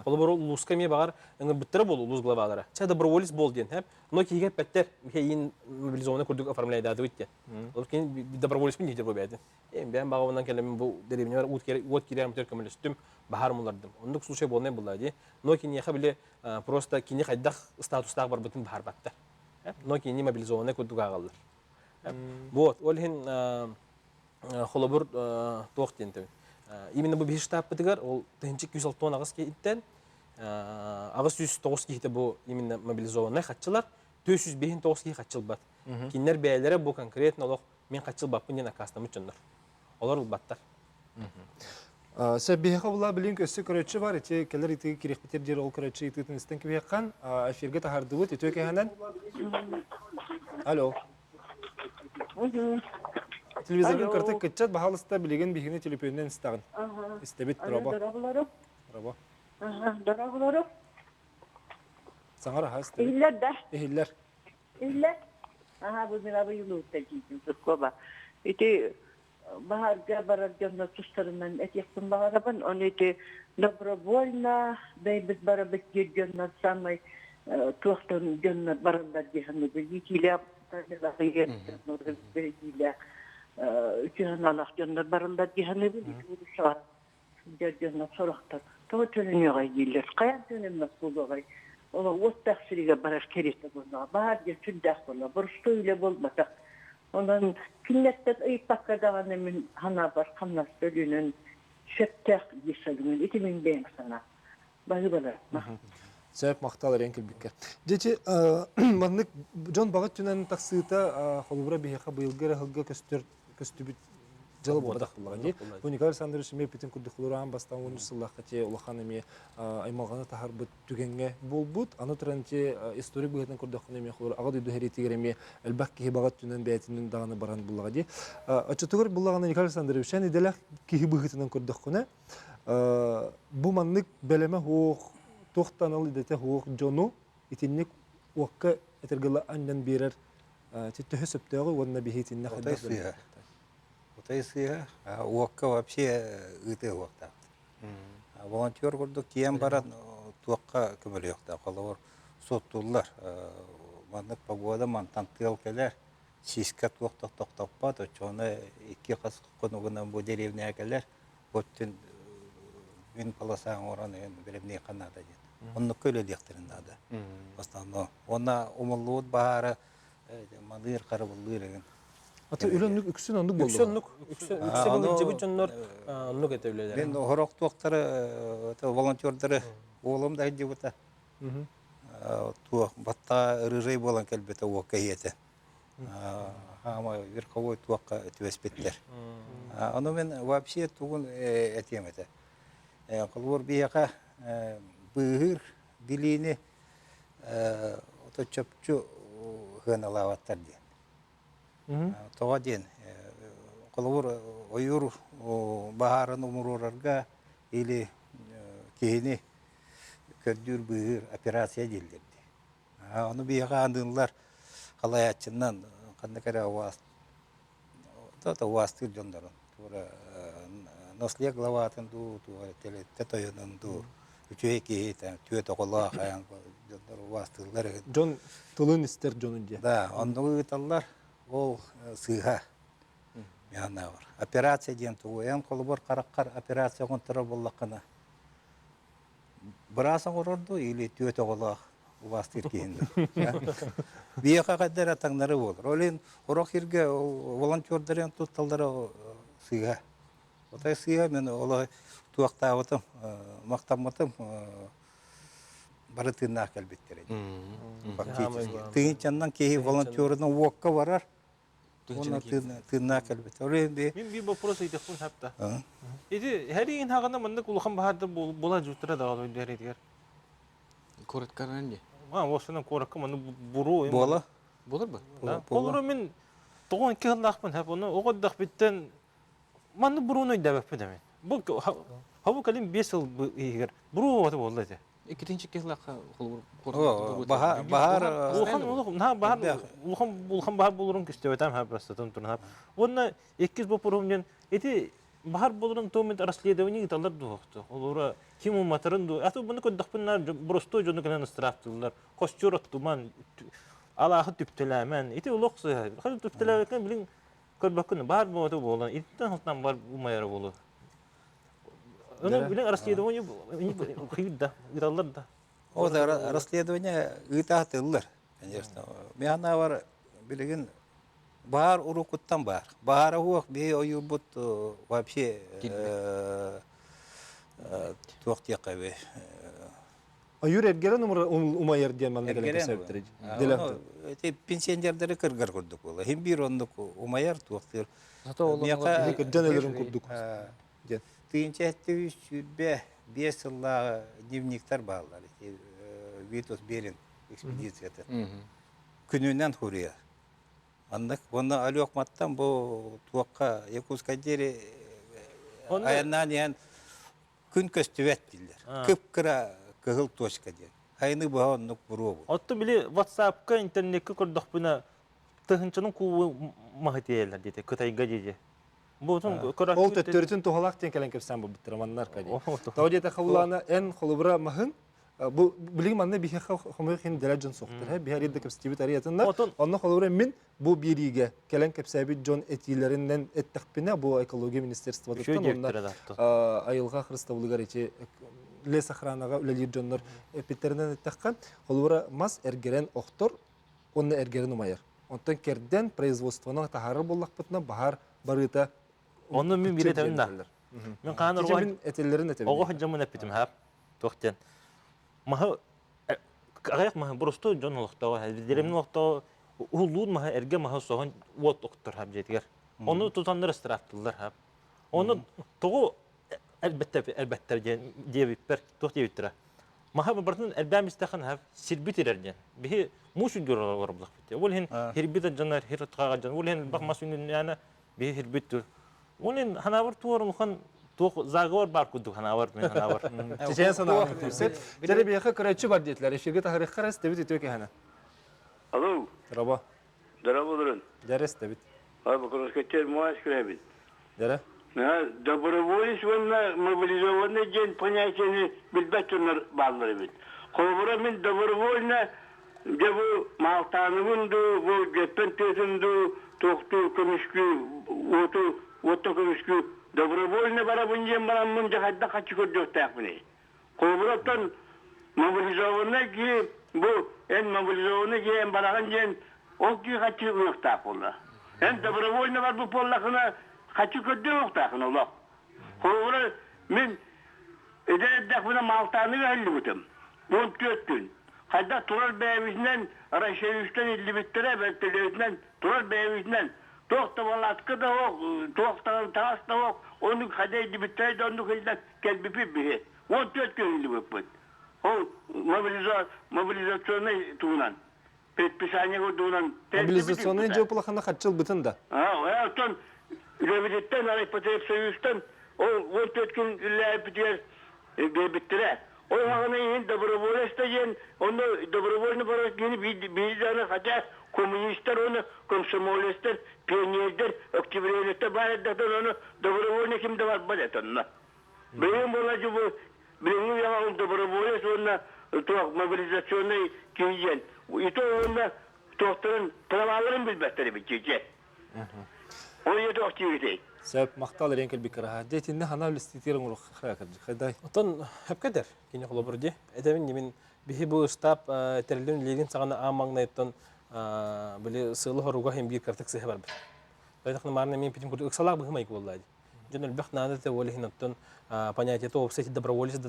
Ол бор улусками багар ыңгы биттер болу улус главалары. Ча доброволец бол ден, но киге петтер бихи мобилизованный курдук оформляй да дебитте. Ол кен доброволец мен дитер болбайды. Мен багынан келем бу деревнер ут кирем төр көмөлөстүм бахар мулардым. Ондук случай болмай булады. Но кен яха биле просто кини кайдах статустаг бар бутун бахар баттар. Но кини мобилизованный курдук агалдар. Вот, ол хин холобур тоқтен. Именно бу беш штаб битигер, ол тенчик 106 тонн агыс киттен, агыс 109 кийте бу именно мобилизованный хатчылар, 409 ки хатчыл бат. Кинер бәйләре бу конкретно олох мен хатчыл баппын ден акастамы чөннөр. Олар баттар. Сөбехе була билин көсө көрөчү бар, эти келер ити кирек битер жер ол көрөчү итин истен кебеккан, эфирге тахардыбыт, итөкө ханан. Алло. телевизордун кыртык кытчат бахалыста билеген бихине телефоннан истагын. Истебит проба. Проба. Дорогулары. Саңара хаст. Illер да. Ихиллер. Illер. Bu mirabe yolu tecrübesi Türkova. İşte baharga bararcanla tuşlarından et yaptım baharaban. Onu işte добровольно, biz barabet girgenler sanmay tuğtan gönler barandar cihanı bilgiyle tanıdığı yerler bilgiyle cihan Allah gönler barandar cihanı bilgiyle girgenler soraktar. Toğutun yoğa giyilir. Kayan tönüm nasıl Ola ot taksiriga barar kereste bolna. Bahar ge tündäk bolla. Buruştu ile bolmasak. Ondan kinlettet ayıp bakkadağını min hana bar kamnas bölünün şöptäk gisagının itimin beğen sana. Bayı balar. Sebep maktalar enkel bikker. Deci manlık John Bagat tünen taksıta holubra biheqa bıyılgara hılga köstübüt Жыл борда кылган ди. Бу Николай Александрович мепитин кудухлуран бастан 10 жылга те улахан эми аймагына тахар бут түгенге болбут. Аны туранти историк быгытын курдакын эми хулур ага дүйдө херитигер эми элбакки багат түнөн бетинин даганы баран буллага ди. Ачытыгыр буллаганы Николай Александрович аны делек ки быгытын курдакына бу маннык белеме хок токтаналы дете хок жону итинник уакка этергала андан берер тетөсөптөгө вонна бихитин нахада. Утайсыга уакка вообще ыты уакта. Волонтер курдук кием барат туакка көмөлү жокта. Колор соттулар. Мандык погода мантан тыл келер. Сиска туакта токтоппат, чоны 2 кас конугунан бу деревня келер. Боттун мен полосаң оран билемне канада дейт. Онны көлө дектерин ада. Основно она умулут баары мандыр карабылыр деген. Ата үлөнлүк үксүн ондук болду. Үксүн жебит жоннор ондук этеблелер. Мен хорок туактары, волонтерлары олым да жебита. Туак батта рыжай болан келбете уакка ете. Ама верховой туакка этебеспеттер. Аны мен вообще тугун этемете. Кылбыр бияка быгыр билини ото чөпчү хыналаваттар ди. Тоға ден, қолуыр ойыр бағарын ұмырорарға или кейіні көрдір бұғыр операция делдерді. Оны бейға андыңылар қалай атшыннан қанды кәрі уастыр жондарын. Насле главатын ду, тетойының ду, үчөй кейті, түйет оғыла қаян жондар уастырлар. Жон тылын істер жонын де. Да, онды ұйталар. Ол сыйға яна бар. Операция ден тугуян колбор караккар операция контра боллакына. Бирасан орорду или төтө голак убастыр кийинди. Бияка кадер атаңнары болор. Олен орок ирге волонтерлерден тутталдары сыйға. Отай сыйға мен олай туактабытым, мактамытым барытына келбеттер. Тыгынчандан кеги волонтердун уокка барар. Ona tırnak elbette. Oraya bir вопрос edip bunu hepta. Edi her yerin haganda mandık ulukan baharda bola jutra da oluyor der. Korotkaran ne? O senin korakka mandı buru. Bola. Bolur mu? Olur men toğun kıldak hep onu o kadar bitten mandı burunu idebek pedemen. Bu havu kalim 5 yıl iger. Buru atı oldu de. İkinci kıldak bahar улхан bahar bulurun küstüvetem hep bastatım turun hep. Onda 2 bu programdan eti bahar bulurun tomet расследование gitarlar doğdu. Olara kim matırın do. Atı bunu kodakpınlar brosto jonu kana straftılar. Koşçurot duman Allah'ı tüptelemen. Eti uloqsa. Hadi tüptelemen bilin körbakın bahar bu atı bolan. Itten haltan var bu mayara bolu. Onu bilin расследование kıyıda gitarlar da. O da расследование ытатылар, конечно. Механа бар билеген бар урукуттан бар. Бар уак бе ойубут вообще туактыяка бе. Ayur ergeren umayar diye manna gelen sebepleri. Эти пенсионерлери кыргар курдук бола. Хим бир ондук умаяр туактыр. Мияка жанелерин курдук. Тыйынча 5 yıllık dnevniktер bağlar. Vitos Berin ekspedisiyeti. Gününden huraya. Аннык оны алёк маттан бу туакка Якутска дери аяннан ян күн көстүбет дилер. Кыпкыра кыгыл точка дер. Хайны бу оннук буру. Отто биле WhatsApp-ка интернетке көрдөх буна тыгынчының куу магытиялар дете кытайга деди. Бутун көрөк. Ол төттөрүтүн тухалак тен келен кепсен бу биттерманнар кади. Тавдета хавлана эн холубра махын бу билим манна бихе хомохин дәрәҗән соктыр. Бихе ридде кепстиби тариятында. Онны холубра мин бу бириге келен кепсәби Джон Этилериннен эттәкпине бу экология министерстводан онна айылга христовлыгар ичи лес охранага үлелир жоннор питтеринен эттәккан холубра мас эргерен охтор онны эргерен умайыр. Онтан керден производствоның тахары буллакпытна бахар барыта. Онны мен биретем да. Мен каныр ой. Мен этеллерин этебем. Ого жамын апитим хап. Токтен. Маха аяк маха просто жон лохтоо, дилемин лохтоо улуун маха эрге маха соған вот октор хап жетигер. Оны тутандар страфтылар хап. Оны тогу әлбәттә дебиппер, тох дебиттер. Маха бартын әлбәм истахан хап сирбитерден. Бихи мушу жоралар булак бит. Ул хин хирбитә җаннар хиртка җан. Ул хин бак масуин яна бихи хирбиттер. Ул хин ханавар туар хан тох загор бар куду ханавар мен ханавар. Течен санавар тепсет. Җәре бияха көрәчү бар дитләр. Эшеге тарих харас дебит итү кәһәнә. Алло. Раба. Здорово, Дрон. Дәрес дебит. А бакырскатер муаш кребит. Дәре. Доброволец вона мобилизованный день понятия билбәтүнер баллары бит. Колбура мен добровольно дебу малтанымынды, бу гепен тезинду, токту көмүшкү, оту көмүшкү добровольно бара бунжен барам мын жахадда качы көрдөк тапыны. Колбураттан мобилизованный ки бу эн мобилизованный ки эн бараган жен ол ки качы көрдөк тапыны. Эн добровольно бар бу поллахына Хочу көрдөк тахын олақ. Қолғыры мен эдердек бұна малтаны әлі бұтым. 14 күн. Қайда тұрар бәйімізінен, Рашевичтен елі біттірі, бәттілерінен, тұрар бәйімізінен, тоқты балатқы да оқ, тоқтағын тағас да оқ, оны қайда елі біттірі де оны қайда кәлбіпі бігі. 14 күн елі бұппын. Ол мобилизационный туынан. Предписание туынан. Мобилизационный жопылақына қатшыл бұтында. Ревизиттен, Арайпатеев Союзтан, ол 14 күн үлләйпітер бейбіттірі. Ол ғағына ең доброволецті ең, оны добровольны барақ кені бейданы қата коммунистер, оны комсомолестер, пионердер, октябрелестер бар әддақтан оны добровольны кімді бар бар әтінна. Білген бола жүбі, білген яғын доброволец, оны туақ мобилизационный кейген. Ито оны тоқтырын праваларын білбәттері бітчеке. Ол еді оқтивитей. Сәп мақтал ренкел бикара. Дейтинне хана листитерин урух хакыр. Хайдай. Отон хәпкәдер. Кине холобырди. Эдәмен немен бихи бу стап терлен леген сагана амаңнайтон биле сылы хоруга һәм бир картык сәһә бар. Бәйдәхне марны мен питим күрдек салак бу хәмәй буллады. Җөнел бәхнаны да вәли хинаттон понятие то обсети доброволец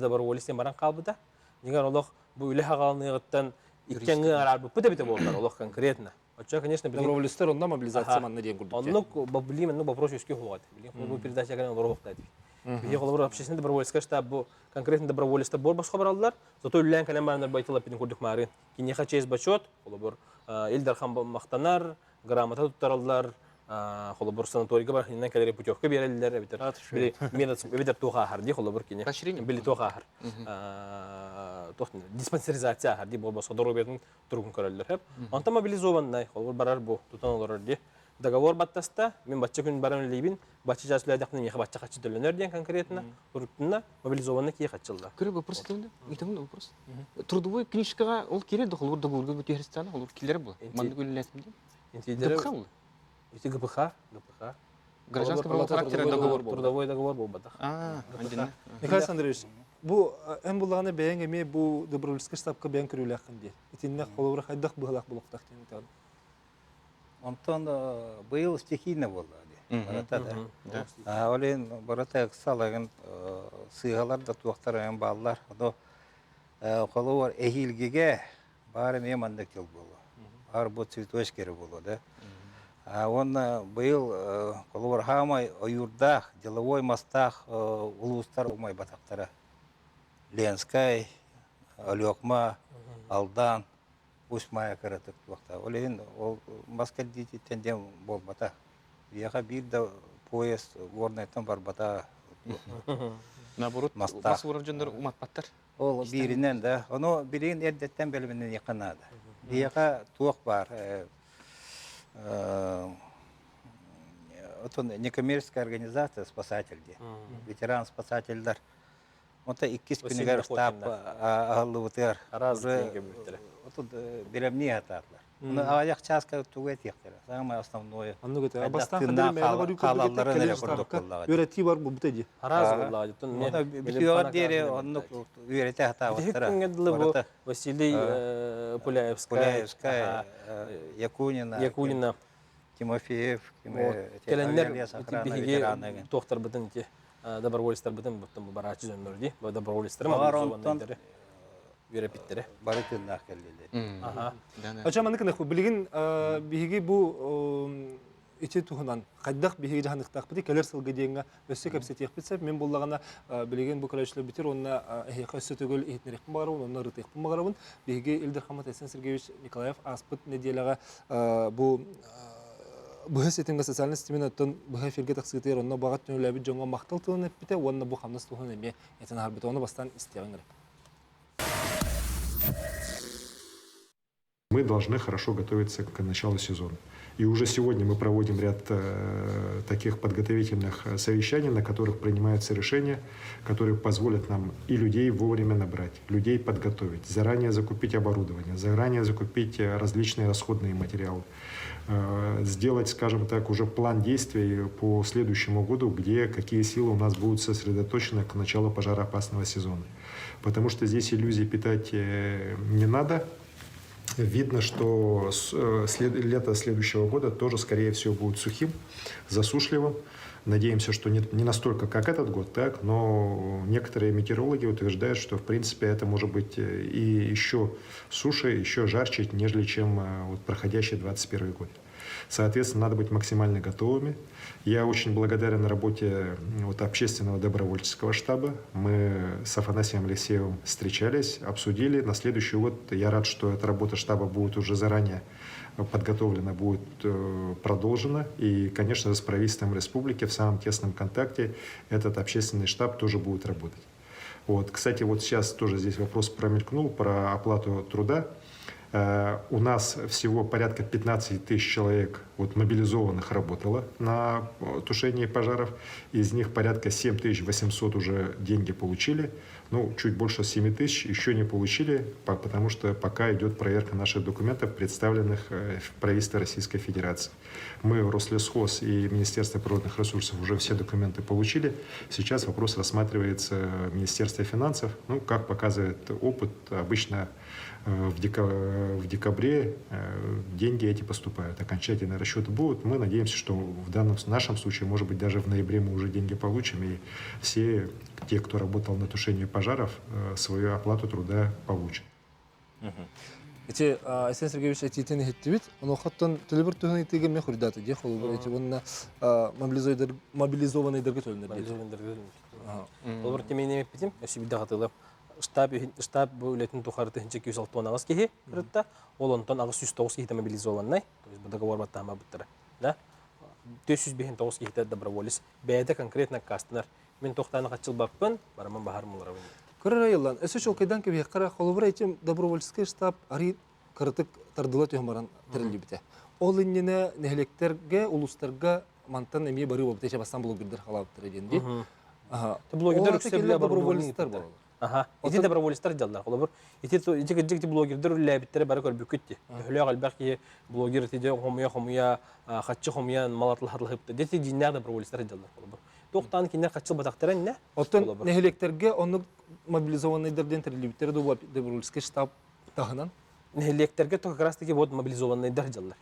ден баран калбыда. Нигәр Аллаһ бу иле хагалныгыттан иккәнгә арар бу бите болдар Аллаһ конкретно. Отча, конечно, доброволецтер онда мобилизация манны дигән күрдек. Онны баблим, ну вопрос үске хугат. Билем, бу передача генә дорог тәди. Бие холбар общественный добровольский штаб бу конкретно добровольство бор башка баралар. Зато үллән каләм барнар байтыла питин күрдек марын. Кине хачез бачот, холбар Илдар хан мактанар, грамота туттаралар, холбар санаторийга бар, хиннән калери путевка бирәләр, битер. Биле метод битер туга харди холбар кине. Биле туга хар. Диспансеризация харди бор башка доробетин тургун көрәләр һәп. Анта мобилизованный холбар барар бу тутаналар ди. Договор баттаста, мен бачча күн баран лейбин, бачча жаслайдакны неха бачча качы төлөнөр дигән конкретно, уртына мобилизованный ки качылды. Көрө вопрос килде. Итем вопрос. Трудовой книжкага ол кирәде, холбар договорга бөтәрстәне, холбар килер бу. Манды гөлләсем ди. Интидер. Эти ГПХ. Гражданского характера договор был. Трудовой договор был бата. Михаил Андреевич, бу эм булганы бәйән эме бу добровольский штабка бәйән кирүләр хәнде. Итинне холбар хайдак булак булактак тен. Онтон быйыл стихийно болды. Олен барата салагын сыйгалар да туактаран баллар. Колор эхилгеге бары мемандык жыл болду. Бар бу цветочкері болды. Он быйыл колор хамай оюрдах, деловой мастах улустар умай батактары. Ленскай, Алёкма, Алдан, усмая кыратык туақта. Олеген ол маскал дейтен дем болбата. Яға бір да поезд горнайттан барбата. Наоборот, бас уровжындар уматпаттар. Ол биринен да. Оны бирин эрдеттен бөлімінен яқанады. Яға туақ бар. Вот он, некоммерческая организация спасательди, ветеран-спасательдар. Вот это иккис пенегар штаб аллывытыр. Вот тут беремни ататлар. Ну, а я час как тугет яхтера. Самое основное. Өрети бар бұл бұтеді. Василий Пуляевская, Якунина. Тимофеев, Келенлер тоқтар бітін те добровольстар бітін бұттын барачы жөнмөрді. Добровольстар мобилизованный верепиттері. Барытын ақеллелер. Ачаманыкынық бұл білген бігі бұл ичи туһунан қайдақ бігі жағанықтақ біті кәлер сылғы дейінгі өсі көпсет еқпетсеп мен болағана білген бұл көләшілі бітір онына әйеқа өсі түгіл ехтінерекпін бағарауын, онына рытықпын бағарауын. Бігі Илдер Хамат Әсен Сергеевич Николаев аспыт неделяға бұл Бұғы сетінгі социальный системен өттін бұғы эфирге тақсығытыр, онына бағат түніләбі жоңға мақтал тұлын әппіте, онына бұл қамнас тұлын әме әтін арбеті, оны бастан істеуін ғырып. Мы должны хорошо готовиться к началу сезона. И уже сегодня мы проводим ряд таких подготовительных совещаний, на которых принимаются решения, которые позволят нам и людей вовремя набрать, людей подготовить, заранее закупить оборудование, заранее закупить различные расходные материалы, сделать, скажем так, уже план действий по следующему году, где какие силы у нас будут сосредоточены к началу пожароопасного сезона. Потому что здесь иллюзий питать не надо. Видно, что лето следующего года тоже, скорее всего, будет сухим, засушливым. Надеемся, что не настолько, как этот год, так, но некоторые метеорологи утверждают, что, в принципе, это может быть и еще суше, еще жарче, нежели чем вот проходящий 2021 год. Соответственно, надо быть максимально готовыми. Я очень благодарен работе общественного добровольческого штаба. Мы с Афанасием Алексеевым встречались, обсудили. На следующий год я рад, что эта работа штаба будет уже заранее подготовлена, будет продолжена. И, конечно, с правительством республики в самом тесном контакте этот общественный штаб тоже будет работать. Вот. Кстати, вот сейчас тоже здесь вопрос промелькнул про оплату труда. У нас всего порядка 15 тысяч человек мобилизованных работало на тушении пожаров. Из них порядка 7800 уже деньги получили. Ну, чуть больше 7 тысяч еще не получили, потому что пока идет проверка наших документов, представленных в правительстве Российской Федерации. Мы, Рослесхоз и Министерство природных ресурсов, уже все документы получили. Сейчас вопрос рассматривается в Министерстве финансов. Ну, как показывает опыт, обычно в декабре деньги эти поступают. Окончательные расчеты будут. Мы надеемся, что в нашем случае, может быть, даже в ноябре мы уже деньги получим, и все те, кто работал на тушении пожаров, свою оплату труда получат. Эти Асен Сергеевич этитен хеттибит, он хаттан телебир төгөн итеге мен хурдаты де холбор эти онна мобилизованный дергет өлнөр. Олбор теменеме битим, өсүбүдө хатылып штаб бөлетін тұқарыты 206 тоннағыз кеге кірітті. Ол онтан ағыз 109 кейті мобилизованный, то есть бұл договор баттама бұттыры. 409 кейті доброволец. Бәйді конкретно кастынар. Мен тоқтаны қатшыл баппын, бараман бағар мұлар өйін. Көрір айылан, өсі шол қайдан кебе қара қолыбыр әйтем добровольческий штаб ари кырытык тардыла түйімаран тірілі біте. Ол иннене нехелектерге, улустарға мантан әмей бары болып теше бастан блогердер қалап тіреденде. Блогердер үксебілі добровольцтар болады. Эти добровольцтар делдар. Олар эти блогердер ләбиттәре бары көр бүкетте. Хөлә галбаки блогер тиде хомия хатчы хомиян малатлыхлык итте. Дети диннәр добровольцтар делдар. Олар. Тоқтан кинер хатчы бадактаран не? Оттан нехелектерге оны мобилизованныйдерден тирилибиттер добровольческий штаб тагынан. Нехелектерге то как раз таки вот мобилизованныйдер делдар.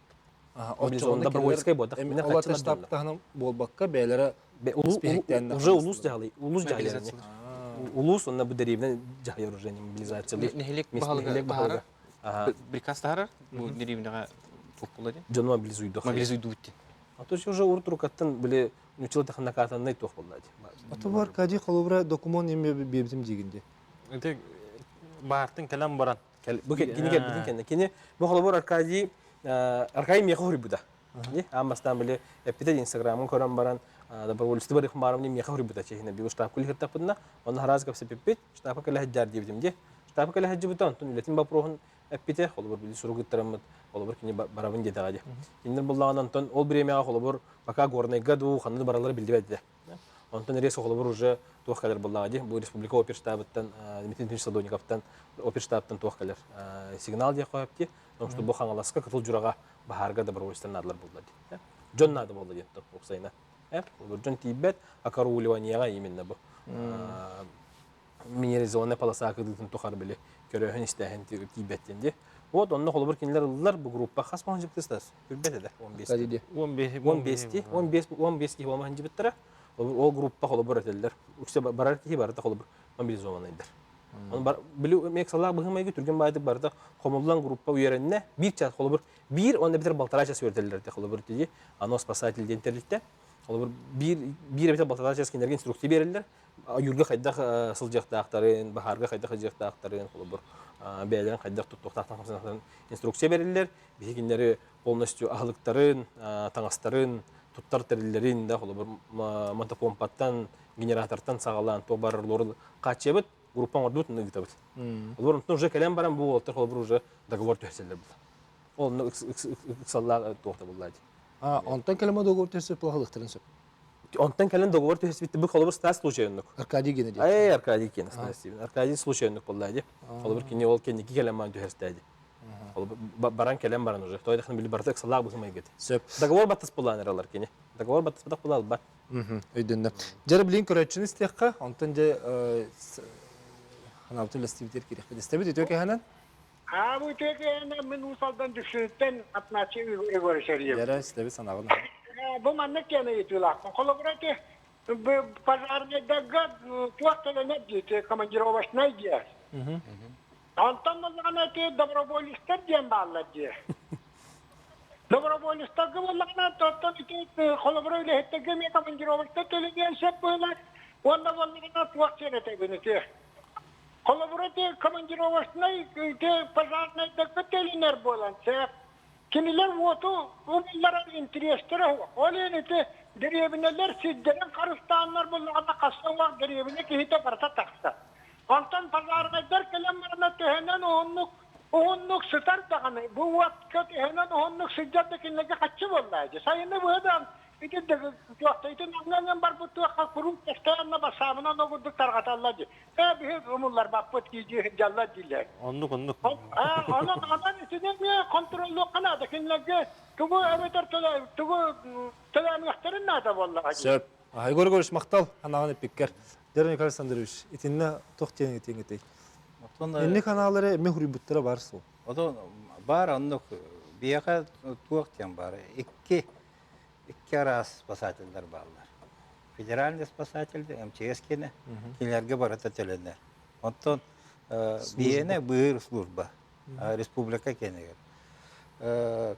Мобилизованный добровольческий бод. Мен хатчы штаб тагынан болбакка бәйләре уже улус жагылый, улус жагылый. Улус, он на Бударевне жахай оружение мобилизации. Нехелек бағалға приказ тағарар, бұл деревняға тоқ болады? Жон мобилизуйду. Мобилизуйду өтті. А то есть уже уртуру каттан біле нучылы тақына катаннай тоқ болады. Аты бар, кәді қалыбыра документ еме бебдім дегенде. Бартын кәлем баран, Bu kini gelbidin kendi. Kini bu kolabor Arkadi miyaka huri buda. Amastan bile epite Instagram'ın koran baran da barvoliste bari xmaram ni miyaka huri buda çehine bir ustaf kulli hirta pudna onlar haraz kapse pipit ustafa kala hajjar diydim diye. Ustafa kala hajji butan tun iletin ba prohun epite kolabor bili suru gitramut kolabor kini barabın gede gadi. Kindir bullağından ton ol bir miyaka kolabor baka gornay gadu xandı baraları bildi bedi. Ondan neresi kolabor уже туох калер буллагади бу республика оперштабыттан Дмитрий Дмитриевич Садовниковтан оперштабтан туох калер сигнал дия коепти потому что бу хаңаласка кытыл журага бахарга да барвостан надлар булды жон нады болду деп оксайна бу жон тибет акаруливанияга именно бу минерализованная полоса кыдытын тухар биле көрөһөн истехен тибеттен ди вот онно холбор кинилер бу группа хас ман жиптестас күрбете да 15 ки болман жиптера o gruppa холобор этелдер. Үксе барар ки барда холобор мобилизованныйдыр. Он бар билүү мексалак быгымайгы түрген байды барда комулдан группа үйренне бир чат холобор бир онда битер балтараша сөртелдерде холобор тиги ано спасатель дентерликте холобор бир битер балтараша скендерге инструкция берилдер. Юрга кайда сылжактактарын, бахарга кайда кайжактактарын холобор бәйләрен кайда токтактактарын инструкция берилдер. Бигиннәре полностью ахлыктарын, таңастарын туттар терилерин да холобор мотопомпаттан генератордан сагалан то барлор качебит группаң ордут нигитабит. Олар уже келем барам бу олтыр холобор уже договор төселер бул. Ол иксалла тохта буллады. Онтан келем договор төсеп плагалыктырын сөп. Онтан келем договор төсеп бу холобор стас случайнок. Аркадий гене ди. Аркадий кен стасив. Аркадий случайнок буллады. Холобор кине ол кен ки келем ман төстәди. Баран келем баран уже. Той дахны били бартак саллак бузмай гет. Сөп. Договор баттыс буланыралар кине. Договор баттыс бутак булал бар. Өйдөннө. Жары билин көрөчүн истекка, онтан же ханалтын ластивитер керек. Дестебит өтөкө ханан? Bu tekene min usaldan düşünten atnaçı görüşeriyor. Yara istebit sanağın. Bu mannek yana yetiyorlar. Kolaborati pazarda gad tuakta ne diye командировать не diye. Ondan da ki добровольцler diye bağlı diye. Добровольцler gıvıllakna tuttan ki kolaborayla hette gemiye командировать teligen şep böyle. Onda tuakta ne diye. Kolaborati командировочный те пожарный докателинер боланса. Kimiler votu onlara interesleri oleni te derevneler sizden karıstanlar bunlarla kasılar derevne ki hite parta taksa. Ondan pazarda kelamlarına tehenen onluk sıtar da bu vakit tehenen onluk sıcaktakine kaçı vallahi. Sayın bu adam İki de tuaktaydı nangan bar bu tuak kurum testanna basamına no bu targatallar. Bir umurlar bakpat ki jalla diller. Onluk. Ana içinde kontrollü kanada kinlege tugu emeter tala mehterin nada vallahi. Söp. Ay görüş maktal anağını pikker. Deren Nikol Alexandrovich itinne toktien etey. Enni kanalları mehributlara varsa. O da var onluk bir tuaktien var. İki ara spasateller bağlılar. Federalni spasateldi, МЧС-кені, келерге барата теленер. Онтон бейіне бұйыр служба, республика кенегер.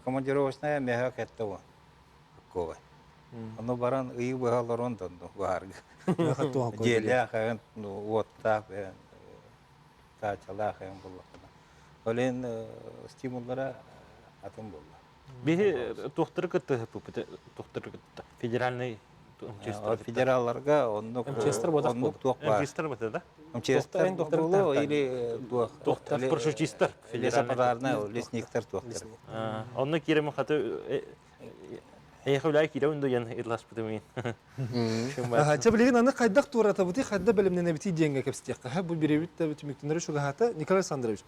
Командировочная мега кәтті он, ковай. Оны баран ұйы бұғалар ондан бағарғы. Желі ақайын, оттақ, тачалы ақайын болуқына. Олен стимуллара атын болды. Бихи тухтыр кытты федеральный федералларга оннук туак бар. МЧСтер бата да? МЧСтер болу или туактар парашютистер федеральный лесниктер туактар. Онны кирем хаты Эйхулай кирем доян ирлас бутамин. Чаблигин аны кайдак турата бути кайда белемнене бити денге кепстекка. Ха бу биребит та бүтүмүктөнөр шуга хата Николай Александрович.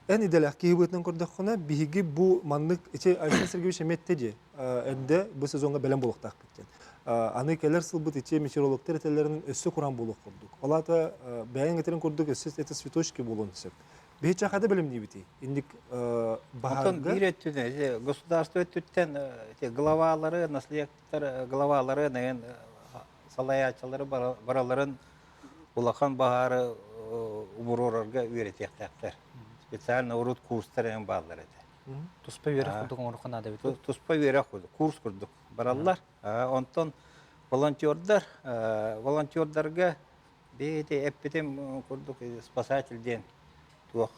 Эни делак кийбөтнөн көрдөккөна биги бу маннык иче Александр Сергеевич Меттеди энде бу сезонга белем болуктак кеткен. Аны келер сылбыт иче метеорологтер этелеринин өссө куран болук курдук. Алата баян кетерин курдук өссө это цветочки болон десеп. Бейча када белемни бити. Индик баһарга биреттүнө государство өттүттен главалары, наследниктер главалары, неген салаячылары бараларын улахан баһары убурорга үйрөтөктөр. Специально урут курстар эм баалар эти. Туспа верах курдук орукана да бит. Туспа верах курс курдук. Бараллар. Онтон волонтердарга бейте эппетем курдук спасатель ден туох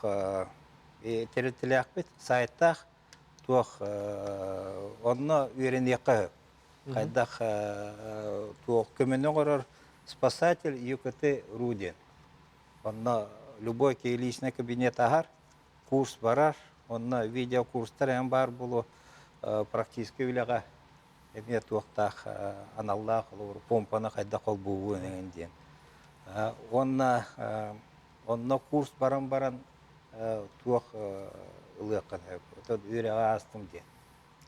терителяк бит сайттах туох онно үйренеқы кайдах туох көмөнө горор спасатель ЮКТ Руден. Онно любой кей личный кабинет агар курс барар, онно видеокурстар эм бар булу практически үлега эме туохтах аналлах помпаны кайда кол буу дегенден. Онно курс баран туох ылыккан. Это үйрега астым ден.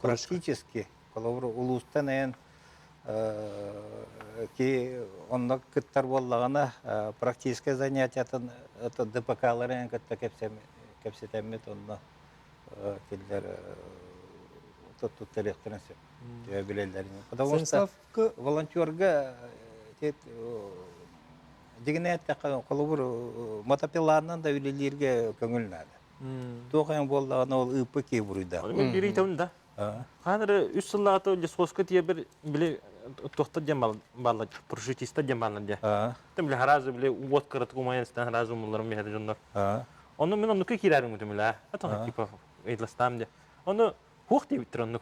Практически колор улустан эн ки онно кыттар боллагана практическое занятиятын это ДПК-ларын кытта кепсетемет онно келдер тут электронсы билелерин. Потому что волонтерга дегенет колор мотопиланан да үлелерге көңүл нада. Тоқаң боллагана ол ИПК буруйда. Мен биритем да. Ханыр 3 сыллаты лесхозка тие бир биле тохта демал балла прошутиста демална де. Тем биле харазы биле вот карат кумаянстан харазы муллар мехер жоннор. Оны мен онны кирарым тумила. Ата типа эдластам де. Оны хух деп битронну.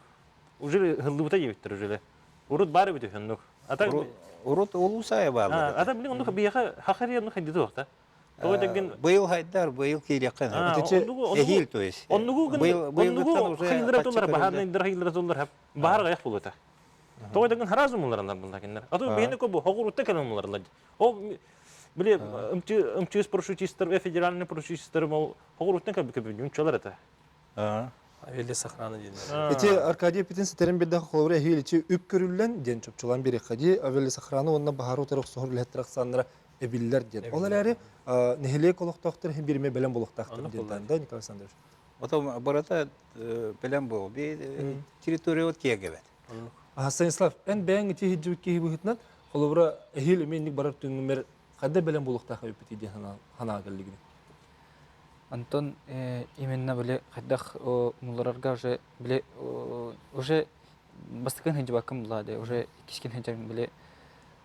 Уже хыллыта деп биттер уже. Урут бары бит хөннүк. Ата урут улусая бар. Ата биле онны бияха хахари онны ханди тохта. Быйыл хайдар, быйыл кирякын. Эхил то есть. Оннугу хилдер толлар бахарны индер хилдер толлар хап. Бахар гаяк булута. Той деген харазы мулларнар булда киндер. Ата бейне көбү хогурутта келем мулларлар. О биле МЧС парашютистер, федеральный парашютистер мол хогуруттан көбү жүнчөлөр ата. Авиалия сохраны дейін. Эти Аркадий Петинс терен бирдә холовра хил чи үп көрүлгән ден чөпчулан бери хади авиалия сохраны онна бахару тарык сохор леттирак саннара эбиллер ден. Олары нехле колоктоктор хем бирме белән булыктактыр ден да Николай Александрович. Потом барата белән бул би территория от кегебет. Станислав, эн бәң ити хиҗү ки бухитнат холовра хил менник барар түнмер кадда белән булыктак үпти ден хана галлигин. Антон именно были ходах муларга уже были уже бастыкан хиджбакым лады уже кишкин хиджам были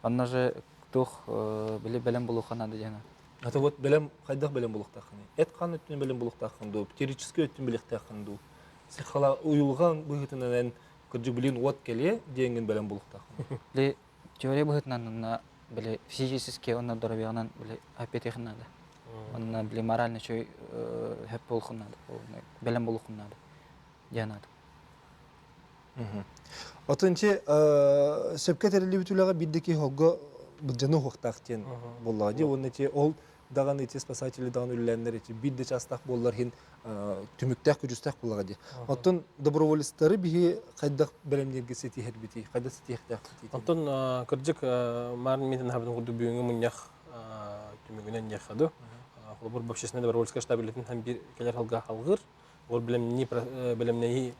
анна же тух были белем булухана дияна. Это вот белем ходах белем булуктахны. Эт кан өттүн белем булуктахны, теоретически өттүн билектахны. Сихала уюлган бухитнан кыржы вот келе денген белем булуктахны. Ли теория бухитнан были физически онна дорабиянан были апетехнада. Онна били морально чөй хеп болхунады. Белем болхунады. Янады. Отынчы сөпкет эрилибитүләгә биддеки хогга буджаны хоктактен боллади. Оннече ол даган эти спасатели даган үлләннәр эти бидде частак боллар хин түмүктәк күҗүстәк булгады. Отын добровольцлары биһи кайдак белемнәргә сетиһәт бити. Кайда сетиһәт бити. Антон кырҗык марын метен хабын гуду бүгүнгө муньях түмүгүнөн яхады. Олар общественный добровольческий штаб билетин һәм бир келер халга халгыр. Олар белемнеи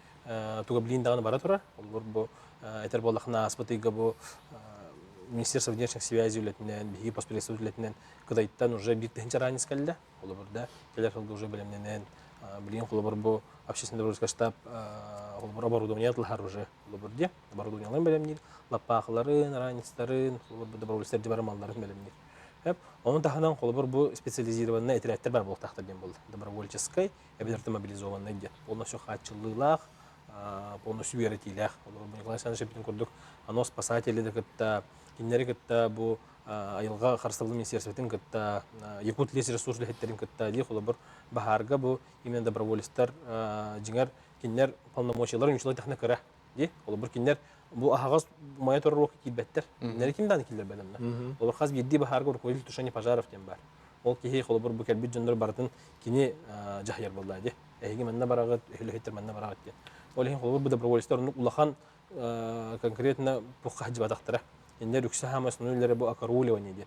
туга билин даганы бара тора. Олар бу этер боллахна аспатыга бу Министерство внешних связей билетинен, биги паспортистов билетинен кадайттан уже бир технича ранис калда. Олар да келер халга уже белемненен билин олар бу общественный добровольческий штаб олар оборудование атлар уже. Олар де оборудованияларын белемнер, лапахларын, ранистарын, олар добровольцлар дебармалларын белемнер. Он таханан холбор бу специализированный отрядтар бар болтактар ден болды. Добровольческий, обязательно мобилизованный ден. Полностью хатчылылах, полностью веретилях. Николай Александрович битин курдук, оно спасатели декетта, киннери кетта бу айылга харсталды министерствотен кетта, якут лес ресурслы хеттерин кетта ди холбор бахарга бу именно добровольцтар жиңер киннер полномочияларын үчүлөй техникара ди. Холбор киннер бу ахагас моя торрок кибеттер. Нерекимдан килер белемне. Олар хаз бирди бахарга руководитель тушение пожаров тем бар. Ол кихи холбор бу келбит жондар бартын кини жахяр болду ди. Эги менне барагат хөлөһөттөр менне барагат ди. Ол хин холбор бу добровольцтар улахан конкретно бу хаҗбадактыра. Инде рюкса хамас нөлләре бу акаруливание ди.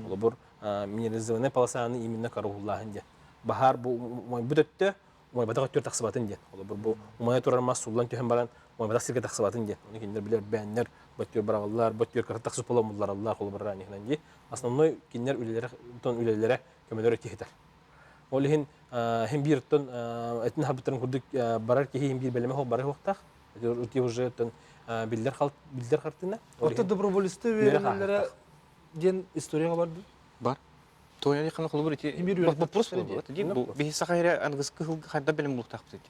Холбор минерализованный полосаны именно каруллаһын ди. Бахар бу мой бүтөттө мой бадагат төр таксыбатын ди. Холбор бу моя торармас суллан төһөн баран мой бадасырга таксыбатын ди. Уни киндер билер бәннәр бөттөр бараллар, бөттөр кар таксып боламылар Аллах холбор ранихнан ди. Основной киндер үлеләре көмөлөр тихтер. Ол хин хим бир тон этин хабыттарын курдук барар ки хим бир белеме хок бары хоктак. Ути уже тон билдер хартына. Орта добровольцты вереләре ден историяга барды. Бар. То я хана холбур ити. Вопрос был. Это бу бихисахайра ангыскы хайда белем бултак бит.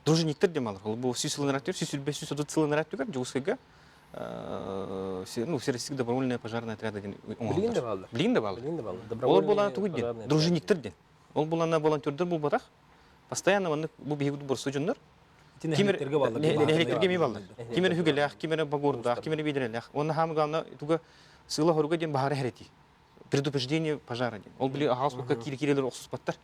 Дружниктер демалар. Бу сюсилнараттер, сюсилбесүс оду цилнараттер жугускага. Ну, Всероссийский добровольный пожарный отряд. Билинде балды. Билинде балды. Ол болан тугуден. Дружниктер. Ол болан волонтердер бул батак. Постоянно оны бу бигуд борсу жоннор. Кимер нехлектерге балды. Кимер хүгелях, кимер багурдах, кимер бидрелях. Оны хам гална туга сыла хоруга ден бахары херети. Предупреждение пожара ден. Ол били ахас бука киркирелер оксус баттар.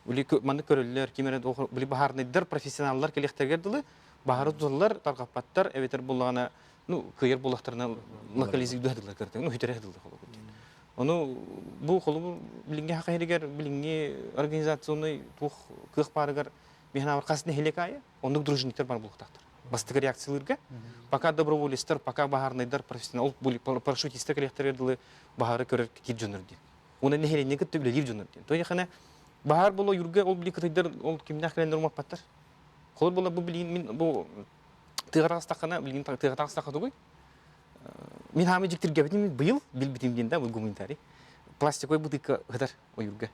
Ули маны көрөллөр, кимер били бахарныйдар профессионаллар келехтерге дылы. Бахары тузаллар, таргапаттар, эветер буллагана, ну, кыйыр буллактарына локализиздүү хадылар кертен, ну, хүтөрө хадылды холу. Ону бу холу билинге хакайрыгер, билинге организационный тух кых парыгар мехнавар касны хелекая, ондук дружниктер бар булактар. Бастыгы реакцияларга, пока доброволецтер, пока бахарныйдар профессионал, були парашютистер келехтерге дылы бахары көрөр кир жөнөрдү. Уна нехеленеге төглө кир жөнөрдү. То яхана бахар боло юрга ол били кытайдар, ол кимнах келендер умапаттар. Холор бола бу билин мин бу тыгырастакана билин тыгырастакка тугуй. Мин хами жиктирге битим быйыл бил битимден да бу гуманитарий. Пластиковый бутылка гыдар оюрга.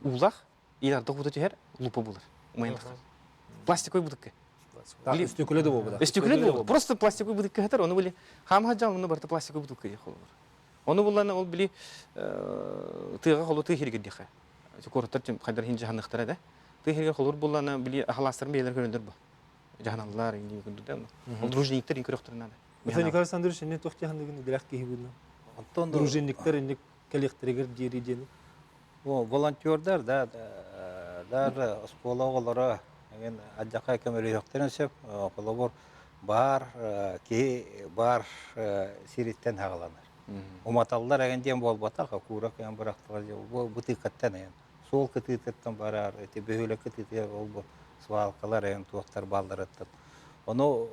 Улах илар докута жер лупа булар. Умайындык. Пластиковый бутылка. Өстөкөлөдө болбуда. Өстөкөлөдө болбуда. Просто пластиковый бутылка гыдар, оны били хам хаджалны барта пластиковый бутылка холор. Оны булланы ол били тыга холо тыгырге диха. Жокортор жем кайдар хин жаһанныктара да. Тыгырге холор булланы били ахластырын бейлер көрөндөр бу. Жаһаналлар инде күндү да. Ол дружниктер инкөрөктөрүнө. Михаил Николаевич Андреевич, не тохтяхандыгын директ кийбүнө. Антон Дружинниктер инде коллекторгер дириден. О, волонтердар да спологолора ген аджакай кемелияктерен сеп, колобор бар сириттен хагаланар. Уматаллар агенден болбата, курак ям барактыга бу бутыкаттан ям. Сол кытыттан барар, эти бөөлө кытыты болбу свалкалар ям туактар балдараттан. Ону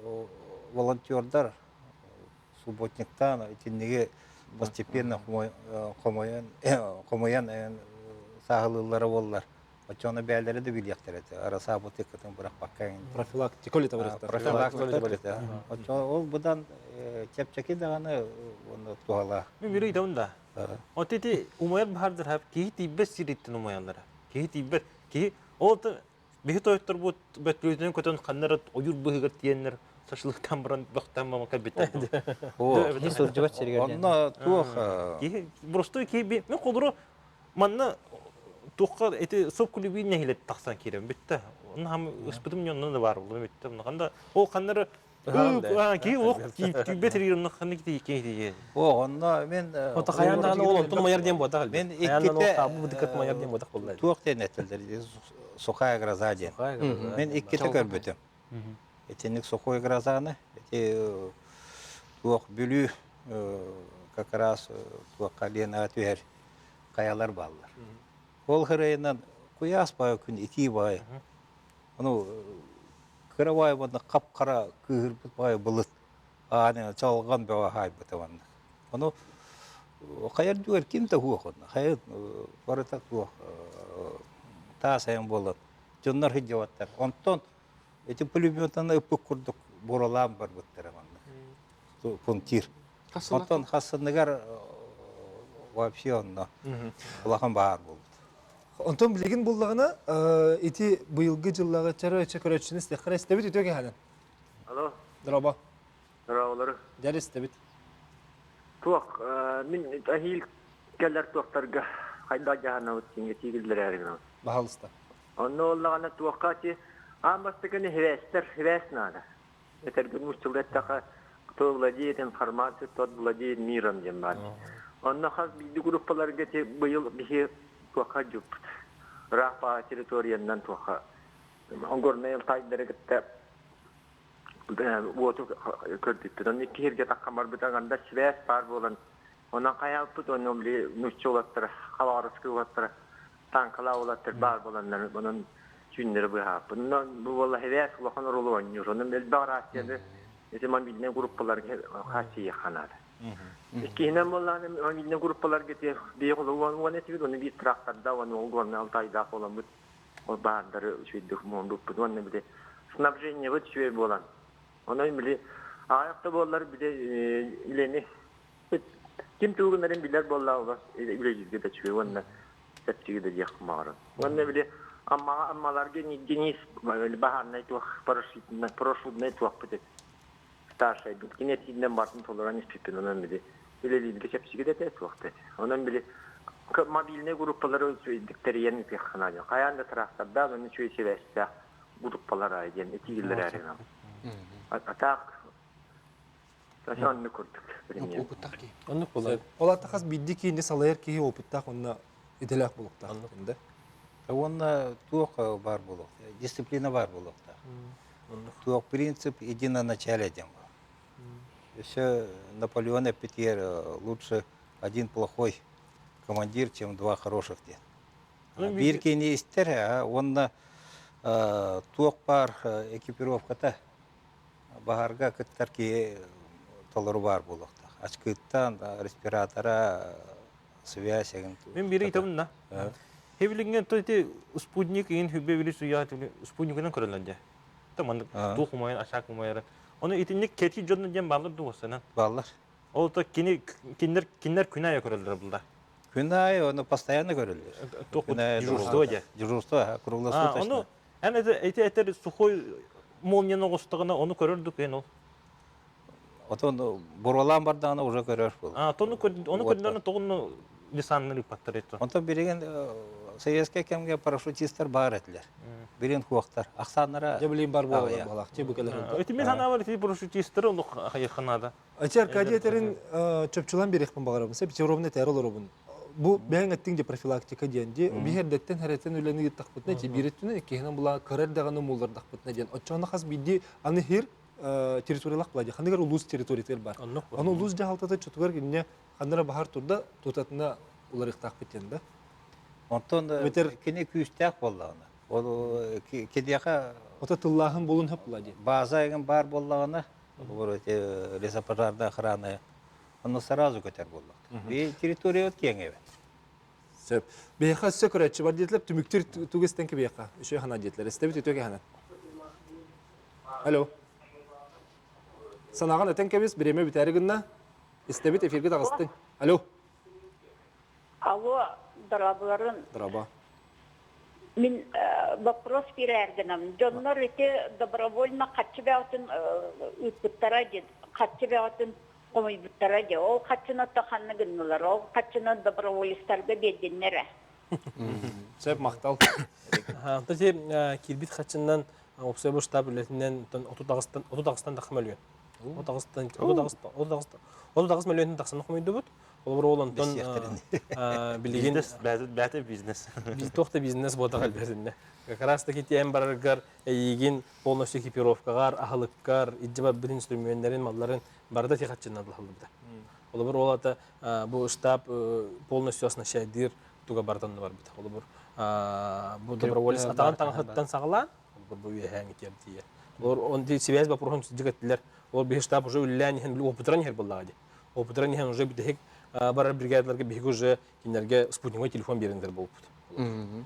волонтердар субботниктан этинеге постепенно комоян сахылылары боллар. Очоны бәлдәре дә билектер әйтә. Араса бу теккәтен бирак баккан. Профилактиколы табырыктар. Профилактиколы. Ол будан чепчеки даганы оны туала. Мен бире идәүндә. Отети умаяр бардыр хап ки тибет сириттен умаянлара. Ки тибет ки ол бихи тойтор бу бөтлөдөн көтөн каннар оюр быгыр тиеннер сашлыктан баран бактан мама кабитте. О, не сорҗубат сергәдән. Онна тух. Ки просто ки мен колдыру манна туққа эти соп күлүбү нехилет таксан кирем битте. Оны хам испытым нённы да бар болду битте. Мынаганда ол каннары ки ок бетерген ханны ки. О, онна мен Ота каяндан ол тун маярден бота. Мен икките бу диккат маярден бота болду. Тук тенетелдер сухая гроза ден. Мен икките көрбөтөм. Этенник сухой грозаны, эти тук бүлү как раз тук калена атер каялар баллар. Ол хырайынан куяс бай күн ити бай. Аны кырабай банда кап-кара кырбыт бай булыт. Аны чалган бай хай бутаван. Аны каяр дүр кимте хуакын. Хай барата тук та сайын болот. Жоннор хиҗаваттар. Онтон эти пулеметаны ыпык курдук буралам бар буттар аны. Пунктир. Онтон хасыныгар вообще онно. Улахан бар болду. Антон билеген буллагына эти быйылгы жыллага чара чакырачыныз текара истебит өтөге халын. Алло. Драба. Дравалар. Дәрес истебит. Туак, мин ахил келлер туактарга хайда жаһана үткенге тигилдер әргенә. Бахалыста. Онно оллагана туаккати амастыгыны хевеснада. Этерген мустулеттака кто владеет информацией, тот владеет миром дембан. Онно хас биди группаларга те быйыл бихи туака жуп. Рапа территорияндан туака. Онгорнел тайдерегетте вот көрдүктү. Онны кирге таккамар битаганда связь бар болан. Онан каялпыт онномли нуччулаттыр, халарыскылаттыр, танкалаулаттыр бар боландар. Онун жүндөрү буга. Bundan bu vallahi hevas ulaqan rolu oynuyor. Onun belbarasiyede zaman bilinen gruplarga xasiye xanadı. İkine vallahi bilinen gruplar getir. Bir yolu var ne onu bir traktorda onu Алтайда olan bu o bağları şeydik mondu bu onu bir de снабжение вот şey bolan. Onu bile ayakta bollar bir de ileni Kim tuğunların bilir bolla olar. Öyle yüzge de çıkıyor. Onunla septiği de yakmağırın. Onunla bile ammalar geniş böyle baharına tuğ paraşütüne tuğ pıtık. Starşay. Kinetiğinden bartın toleranız pipin. Onun bile öyle değil de septiği de tuğ. Onun bile mobilne grupları dikleri yerini pekhanacak. Kayanda taraftarda onun şöyle seveste gruplar ayden etigiller arayın. Atak taşanlı kurduk. Onluk bular. Ola takas biddi ki ne salayar ki opittak onna etelak bulukta. Онна туох бар булок, дисциплина бар булок. Туох принцип единоначалия. Еще Наполеон Петер лучше один плохой командир, чем два хороших. Бирки не истер, а он туох пар экипировка-то багарга кыттарки толору бар булок. Ачкыттан респиратора связь. Мен бири итемна. Хевлинген тоти спутник ин хүбе били суя спутникнен көрөлөндө. Таман тухумайын ашакумайыр. Оны итинник кети жонун дем балдар дуусана. Балдар. Ол то кинер күная көрөлдөр булда. Күнай, оны постоянно көрөлдөр. Дежурство, круглосуточно. Оны эти сухой молнияның остығына оны көрөрдүк ен ол. Отон буралан бардағына уже көрөр бұл. Оны көрдөрүнө тогуну десантный паттар этти. Онтон береген советский кемге парашютисттер бар этилер. Берен хуактар. Аксаннара. Жебилин бар балак, жебикелер. Эти мен ана бар парашютисттер оны хайханада. Ачар кадетерин чөпчүлан берекпин багарабыз. Петеровна террорубун. Бу бәң аттың де профилактика дигенде бихердеттен хареттен үләнеге тахпытна же биретүнө кехнен була көрөр даганы муллар тахпытна диген. Очоны хас бидди аны хир территориялак була. Хандагар улус территориялар бар. Аны улус жахалтата чөтүгөр кинне хандара бахар турда тотатына улар тахпытен да. Онтон кине күстәк боллагына. Ол кедияка отатыллахын болун хеп була ди. Базагийн бар боллагына, бу лесопожарная охрана. Оны сразу көтер боллак. И территория кеңебе. Сөп. Бейха сөкөрөчү бар дитлеп түмүктөр түгестен ки бейха. Үшө хана дитлер. Стебит өтөге хана. Алло. Санаган этен кебиз биреме битеригинна. Стебит эфирге дагыстын. Алло. Алло, дорабыларын. Драба. Мен вопрос берергенам. Жоннор эти добровольно катчыбаатын үпүттара дед. Катчыбаатын комой буттара де. Ол катчына таханны гыннылар. Ол катчына доброволистарга берденнере. Сөп мактал. Тати кирбит катчындан обсервер штаб үлетинен 30 тахым өлгөн. 30 миллион тахсын комойду бут. Ол олонтон билеген бәті бизнес. Biz toxta бизнес бота қалбердінне. Как раз таки тем барыргар егин полностью экипировкагар, ахылыккар, иджиба бір инструменттерин, малларын барда тихатчынна дылхалды. Ол бір олата бұл штаб полностью оснащайдыр туга бартанны бар бит. Ол бір бұл доброволец атаған таңхыттан сағылан, ол бір бұл үйәң етердие. Ол онды связь бапұрғын жігеттілер. Ол бір штаб уже үлләнихен опытран ехер боллағады. Опытран ехен уже бітехек бар бригадаларга биги уже кинерге спутниковый телефон берендер болуп.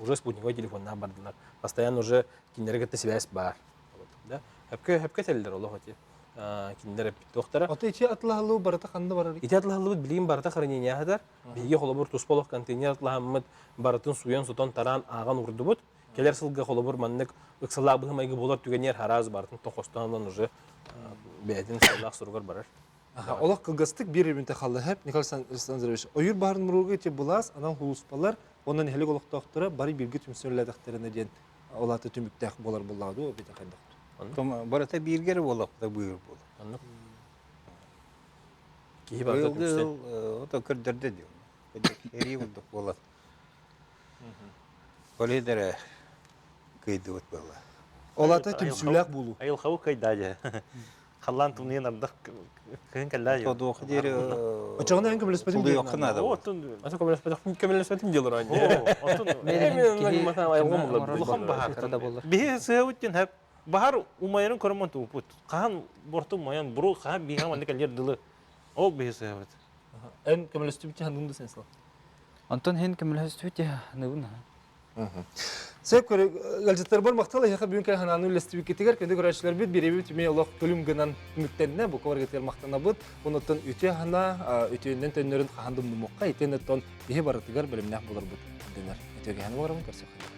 Уже спутниковый телефонна бардылар. Постоянно уже кинерге связь бар. Да? Хепке телдер Аллах ати. Кинер доктора. Аты ичи атлахлуу барата канды барар. Ити атлахлуу билим барата хранение хадар. Биги холобур тусполох контейнер атлахмыт баратын суян сутан таран аган урдубут. Келер сылга холобур маннык ыксалак быгымайгы болар түгенер хараз бартын токостандан уже бәдин салах суругар барар. Олақ кылгастык бир минутта қалды хеп Николай Александрович. Ойыр барын мұруғы те бұлас, анан хулуспалар, онан хелек олықтақтыра бары бірге түмсөрләдіқтеріне ден олаты түміктәқ болар болағды, о бейті қайдақты. Барата биргер болақта бұйыр бол. Кейі барда түмсте? Ота көрдерді дем. Ери бұлдық болат. Олейдері көйді өт болар. Олаты түмсөләк болу. Айыл қауы көйді. Халлан тунен ардах кын каллай. Тодох дери. Очогна энке билеспедим. Тулы якына да. Ата көмелеспедим делер ани. Мен мата айылгым булар. Улхан бахар. Бие сеуттен хеп бахар умайрын көрмөн тупут. Кан борту маян буру ха бига мандык алер дылы. Ол бие сеут. Эн көмелеспедим хандынды сенсла. Антон хен көмелеспедим ныбын. Сөп галжеттер бар мақтала яқа бүгін кәй ханану лестібі кетігер, көнді көрәшілер бет, беребі түмей олық көлім гынан үміттеніне бұл коваргеттер мақтана бұд. Бұнытын үте хана, үтеуінен төнерін қағандым нұмыққа, етен өттен бейе барытығар білімнәк болар бұд. Дөнер, үтеуге ханы болармын көрсе қайда.